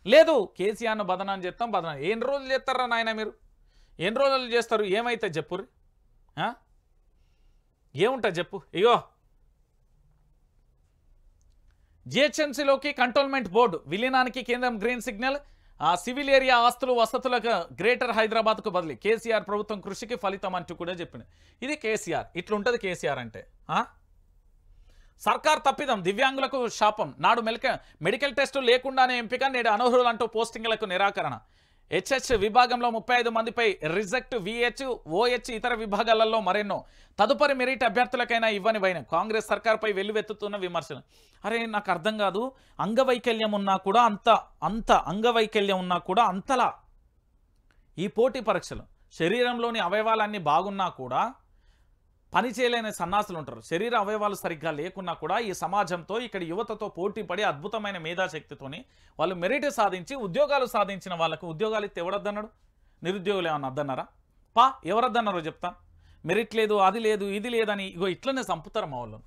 లేదు కేసీఆర్ను బదనాం చేస్తాం, ఎన్ని రోజులు చేస్తారా నాయన మీరు? ఎన్ని రోజులు చేస్తారు? ఏమైతే చెప్పుర్రి, ఏముంటుంది చెప్పు. ఇగో జిహెచ్ఎంసీలోకి కంటోన్మెంట్ బోర్డు విలీనానికి కేంద్రం గ్రీన్ సిగ్నల్, సివిల్ ఏరియా ఆస్తులు వసతులకు గ్రేటర్ హైదరాబాద్కు బదిలీ, కేసీఆర్ ప్రభుత్వం కృషికి ఫలితం అంటూ కూడా చెప్పింది. ఇది కేసీఆర్, ఇట్లుంటుంది కేసీఆర్ అంటే. సర్కార్ తప్పిదం, దివ్యాంగులకు శాపం, నాడు మెడికల్ టెస్టు లేకుండానే ఎంపిక, నేడు అనర్హులు అంటూ పోస్టింగ్లకు నిరాకరణ. హెచ్హెచ్ విభాగంలో 35 మందిపై రిజెక్ట్, విహెచ్ ఓహెచ్ ఇతర విభాగాలలో మరెన్నో, తదుపరి మెరిట్ అభ్యర్థులకైనా ఇవ్వని వైన, కాంగ్రెస్ సర్కార్పై వెల్లువెత్తుతున్న విమర్శలు. అరే నాకు అర్థం కాదు, అంగవైకల్యం ఉన్నా కూడా అంగవైకల్యం ఉన్నా కూడా అంతలా ఈ పోటీ పరీక్షలు, శరీరంలోని అవయవాలన్నీ బాగున్నా కూడా పని చేయలేని సన్నాసులు ఉంటారు. శరీర అవయవాలు సరిగ్గా లేకున్నా కూడా ఈ సమాజంతో ఇక్కడ యువతతో పోటీ పడి అద్భుతమైన మేధాశక్తితోని వాళ్ళు మెరిట్ సాధించి ఉద్యోగాలు సాధించిన వాళ్ళకు ఉద్యోగాలు ఇస్తే ఎవరద్దన్నాడు? నిరుద్యోగులు ఏమన్నా అద్దన్నారా? ఎవరద్దన్నారో చెప్తా. మెరిట్ లేదు, అది లేదు, ఇది లేదని ఇగో ఇట్లనే చంపుతారు మా వాళ్ళు.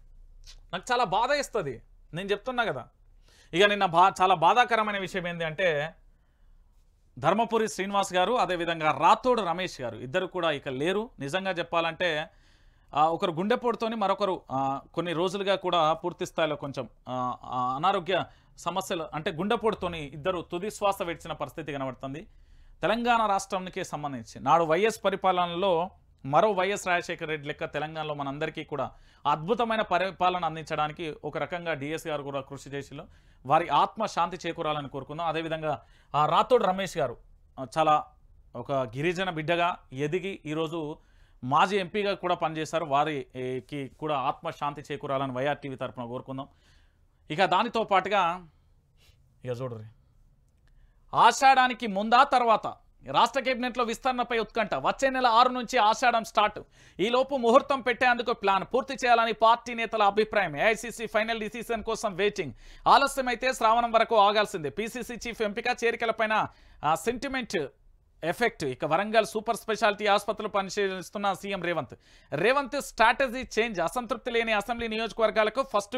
నాకు చాలా బాధ ఇస్తుంది, నేను చెప్తున్నా కదా. ఇక నిన్న చాలా బాధాకరమైన విషయం ఏంటి అంటే, ధర్మపురి శ్రీనివాస్ గారు అదేవిధంగా రాథోడ్ రమేష్ గారు ఇద్దరు కూడా ఇక లేరు. నిజంగా చెప్పాలంటే ఒకరు గుండెపోటుతోని, మరొకరు కొన్ని రోజులుగా కూడా పూర్తి స్థాయిలో కొంచెం అనారోగ్య సమస్యలు అంటే గుండెపోటుతోని ఇద్దరు తుది శ్వాస విడిచిన పరిస్థితి కనబడుతుంది. తెలంగాణ రాష్ట్రానికి సంబంధించి నాడు వైఎస్ పరిపాలనలో మరో వైఎస్ రాజశేఖర రెడ్డి లెక్క తెలంగాణలో మనందరికీ కూడా అద్భుతమైన పరిపాలన అందించడానికి ఒక రకంగా డిఎస్ గారు కూడా కృషి చేసిలో వారి ఆత్మ శాంతి చేకూరాలని కోరుకుందాం. అదేవిధంగా రాథోడ్ రమేష్ గారు చాలా ఒక గిరిజన బిడ్డగా ఎదిగి ఈరోజు మాజీ ఎంపీగా కూడా పనిచేశారు. వారికి కూడా ఆత్మశాంతి చేకూరాలని వైఆర్టీవీ తరఫున కోరుకుందాం. ఇక దానితో పాటుగా ఇక చూడరు, ఆషాఢానికి ముందా తర్వాత రాష్ట్ర కేబినెట్లో విస్తరణపై ఉత్కంఠ, వచ్చే నెల 6 నుంచి ఆషాఢం స్టార్ట్, ఈలోపు ముహూర్తం పెట్టేందుకు ప్లాన్ పూర్తి చేయాలని పార్టీ నేతల అభిప్రాయం. ఏఐసీసీ ఫైనల్ డిసిషన్ కోసం వెయిటింగ్, ఆలస్యమైతే శ్రావణం వరకు ఆగాల్సిందే. పీసీసీ చీఫ్ ఎంపిక చేరికలపైన సెంటిమెంట్ ఎఫెక్ట్. ఇక వరంగల్ సూపర్ స్పెషాలిటీ ఆసుపత్రులు పరిశీలిస్తున్న సీఎం రేవంత్ స్ట్రాటజీ చేంజ్, అసంతృప్తి లేని అసెంబ్లీ నియోజకవర్గాలకు ఫస్ట్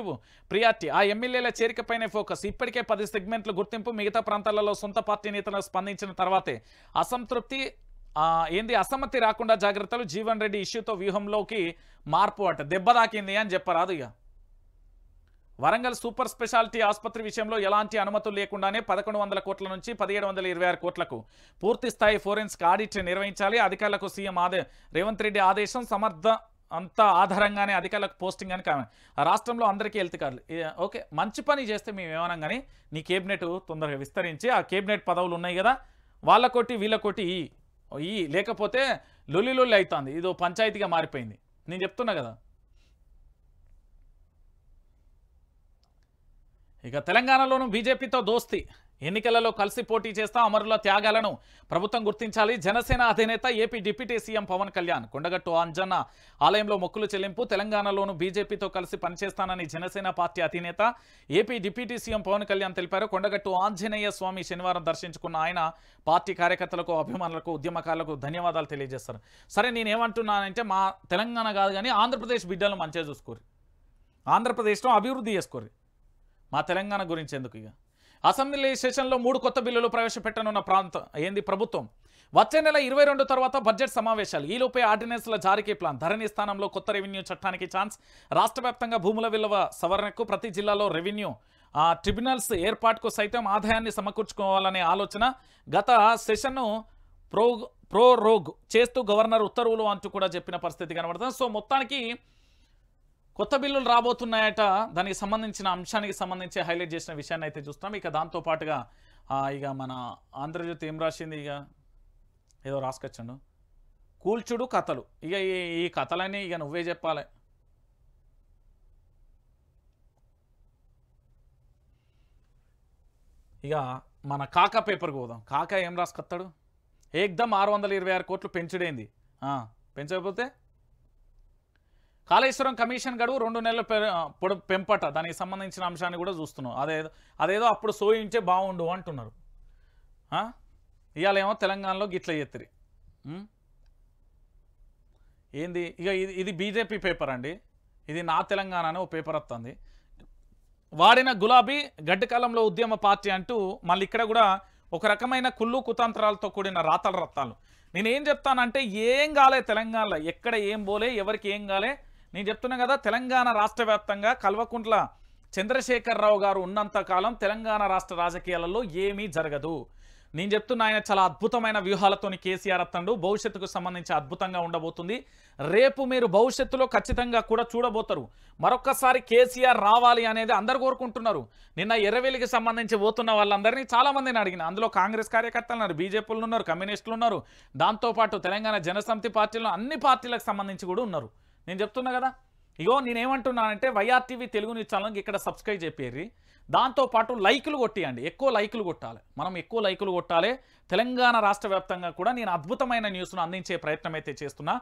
ప్రియారిటీ, ఆ ఎమ్మెల్యేల చేరికపైనే ఫోకస్. ఇప్పటికే 10 సెగ్మెంట్లు గుర్తింపు, మిగతా ప్రాంతాలలో సొంత పార్టీ నేతలు స్పందించిన తర్వాతే అసమ్మతి రాకుండా జాగ్రత్తలు. జీవన్ రెడ్డి ఇష్యూతో వ్యూహంలోకి మార్పు అట, దెబ్బ తాకింది అని చెప్పరాదు. ఇక వరంగల్ సూపర్ స్పెషాలిటీ ఆసుపత్రి విషయంలో ఎలాంటి అనుమతులు లేకుండానే 1100 కోట్ల నుంచి 1726 కోట్లకు పూర్తి స్థాయి ఫోరెన్సిక్ ఆడిట్ నిర్వహించాలి. అధికారులకు సీఎం రేవంత్ రెడ్డి ఆదేశం. అంత ఆధారంగానే అధికారులకు పోస్టింగ్ అని రాష్ట్రంలో అందరికీ హెల్త్ కార్డులు. ఓకే, మంచి పని చేస్తే మేము ఏమన్నాం కానీ నీ కేబినెట్ తొందరగా విస్తరించి ఆ కేబినెట్ పదవులు ఉన్నాయి కదా వాళ్ళకొట్టి వీళ్ళకొట్టి లేకపోతే లొల్లి అవుతుంది. ఇదో పంచాయతీగా మారిపోయింది. నేను చెప్తున్నా కదా. ఇక తెలంగాణలోనూ బీజేపీతో దోస్తీ, ఎన్నికలలో కలిసి పోటీ చేస్తా, అమరుల త్యాగాలను ప్రభుత్వం గుర్తించాలి. జనసేన అధినేత AP deputy CM Pawan Kalyan Kondagattu Anjanna ఆలయంలో మొక్కులు చెల్లింపు. తెలంగాణలోనూ బీజేపీతో కలిసి పనిచేస్తానని జనసేన పార్టీ అధినేత AP deputy CM Pawan Kalyan తెలిపారు. కొండగట్టు ఆంజనేయ స్వామి శనివారం దర్శించుకున్న ఆయన పార్టీ కార్యకర్తలకు, అభిమానులకు, ఉద్యమకారులకు ధన్యవాదాలు తెలియజేస్తారు. సరే నేనేమంటున్నానంటే మా తెలంగాణ కాదు కానీ ఆంధ్రప్రదేశ్ బిడ్డలు మంచిగా చూసుకోరు, ఆంధ్రప్రదేశ్లో అభివృద్ధి చేసుకోరు. మా తెలంగాణ గురించి ఎందుకు? ఇక అసెంబ్లీ సెషన్లో 3 కొత్త బిల్లులు ప్రవేశపెట్టనున్న ప్రభుత్వం. వచ్చే నెల 22 తర్వాత బడ్జెట్ సమావేశాలు. ఈలోపే ఆర్డినెన్స్ల జారీకి ప్లాన్. ధరణి స్థానంలో కొత్త రెవెన్యూ చట్టానికి ఛాన్స్. రాష్ట్ర వ్యాప్తంగా భూముల విలువ సవరణకు ప్రతి జిల్లాలో రెవెన్యూ ట్రిబ్యునల్స్ ఏర్పాటుకు సైతం ఆదాయాన్ని సమకూర్చుకోవాలనే ఆలోచన. గత సెషన్ను ప్రో రోగ్ చేస్తూ గవర్నర్ ఉత్తర్వులు అంటూ కూడా చెప్పిన పరిస్థితి కనబడుతుంది. సో మొత్తానికి కొత్త బిల్లులు రాబోతున్నాయట. దానికి సంబంధించిన అంశానికి సంబంధించి హైలైట్ చేసిన విషయాన్ని అయితే చూస్తాం. ఇక దాంతోపాటుగా ఇక మన ఆంధ్రజ్యోతి ఏం రాసింది, ఇక ఏదో రాసుకొచ్చాడు, కూల్చుడు కథలు. ఇక ఈ కథలని ఇక నువ్వే చెప్పాలి. ఇక మన కాకా పేపర్కి పోదాం. కాకా ఏం రాసుకొస్తాడు, ఏకదమ్ 626 కోట్లు పెంచుడేంది, పెంచకపోతే కాళేశ్వరం కమిషన్ గడువు 2 నెలల పెంపట. దానికి సంబంధించిన అంశాన్ని కూడా చూస్తున్నాం. అదేదో అప్పుడు సోయించే బాగుండు అంటున్నారు. ఇవాళ ఏమో తెలంగాణలో గిట్ల ఎత్తిరి ఏంది. ఇక ఇది బీజేపీ పేపర్ అండి. ఇది నా తెలంగాణ అని ఓ పేపర్ వస్తుంది. వాడిన గులాబీ గడ్డి కాలంలో ఉద్యమ పార్టీ అంటూ మళ్ళీ ఇక్కడ కూడా ఒక రకమైన కుళ్ళు కుతంత్రాలతో కూడిన రాతల రత్తాలు. నేనేం చెప్తానంటే ఏం కాలే తెలంగాణలో, ఎక్కడ ఏం పోలే, ఎవరికి ఏం కాలే. నేను చెప్తున్నా కదా, తెలంగాణ రాష్ట్ర వ్యాప్తంగా కల్వకుంట్ల చంద్రశేఖరరావు గారు ఉన్నంతకాలం తెలంగాణ రాష్ట్ర రాజకీయాలలో ఏమీ జరగదు. నేను చెప్తున్నా, ఆయన చాలా అద్భుతమైన వ్యూహాలతోని కేసీఆర్ అత్తండు. భవిష్యత్తుకు సంబంధించి అద్భుతంగా ఉండబోతుంది. రేపు మీరు భవిష్యత్తులో ఖచ్చితంగా కూడా చూడబోతారు. మరొక్కసారి కేసీఆర్ రావాలి అనేది అందరు కోరుకుంటున్నారు. నిన్న ఎర్రవెల్లికి సంబంధించి పోతున్న వాళ్ళందరినీ చాలామందిని అడిగిన. అందులో కాంగ్రెస్ కార్యకర్తలు ఉన్నారు, బీజేపీలు ఉన్నారు, కమ్యూనిస్టులు ఉన్నారు, దాంతోపాటు తెలంగాణ జనసమితి పార్టీలో అన్ని పార్టీలకు సంబంధించి కూడా ఉన్నారు. నేను చెప్తున్నా కదా, ఇగో నేనేమంటున్నానంటే వైఆర్టీవీ తెలుగు న్యూస్ ఛానల్కి ఇక్కడ సబ్స్క్రైబ్ చెప్పేరి. దాంతోపాటు లైకులు కొట్టియండి, ఎక్కువ లైకులు కొట్టాలి. మనం ఎక్కువ లైకులు కొట్టాలి. తెలంగాణ రాష్ట్ర వ్యాప్తంగా కూడా నేను అద్భుతమైన న్యూస్ను అందించే ప్రయత్నం అయితే చేస్తున్నా.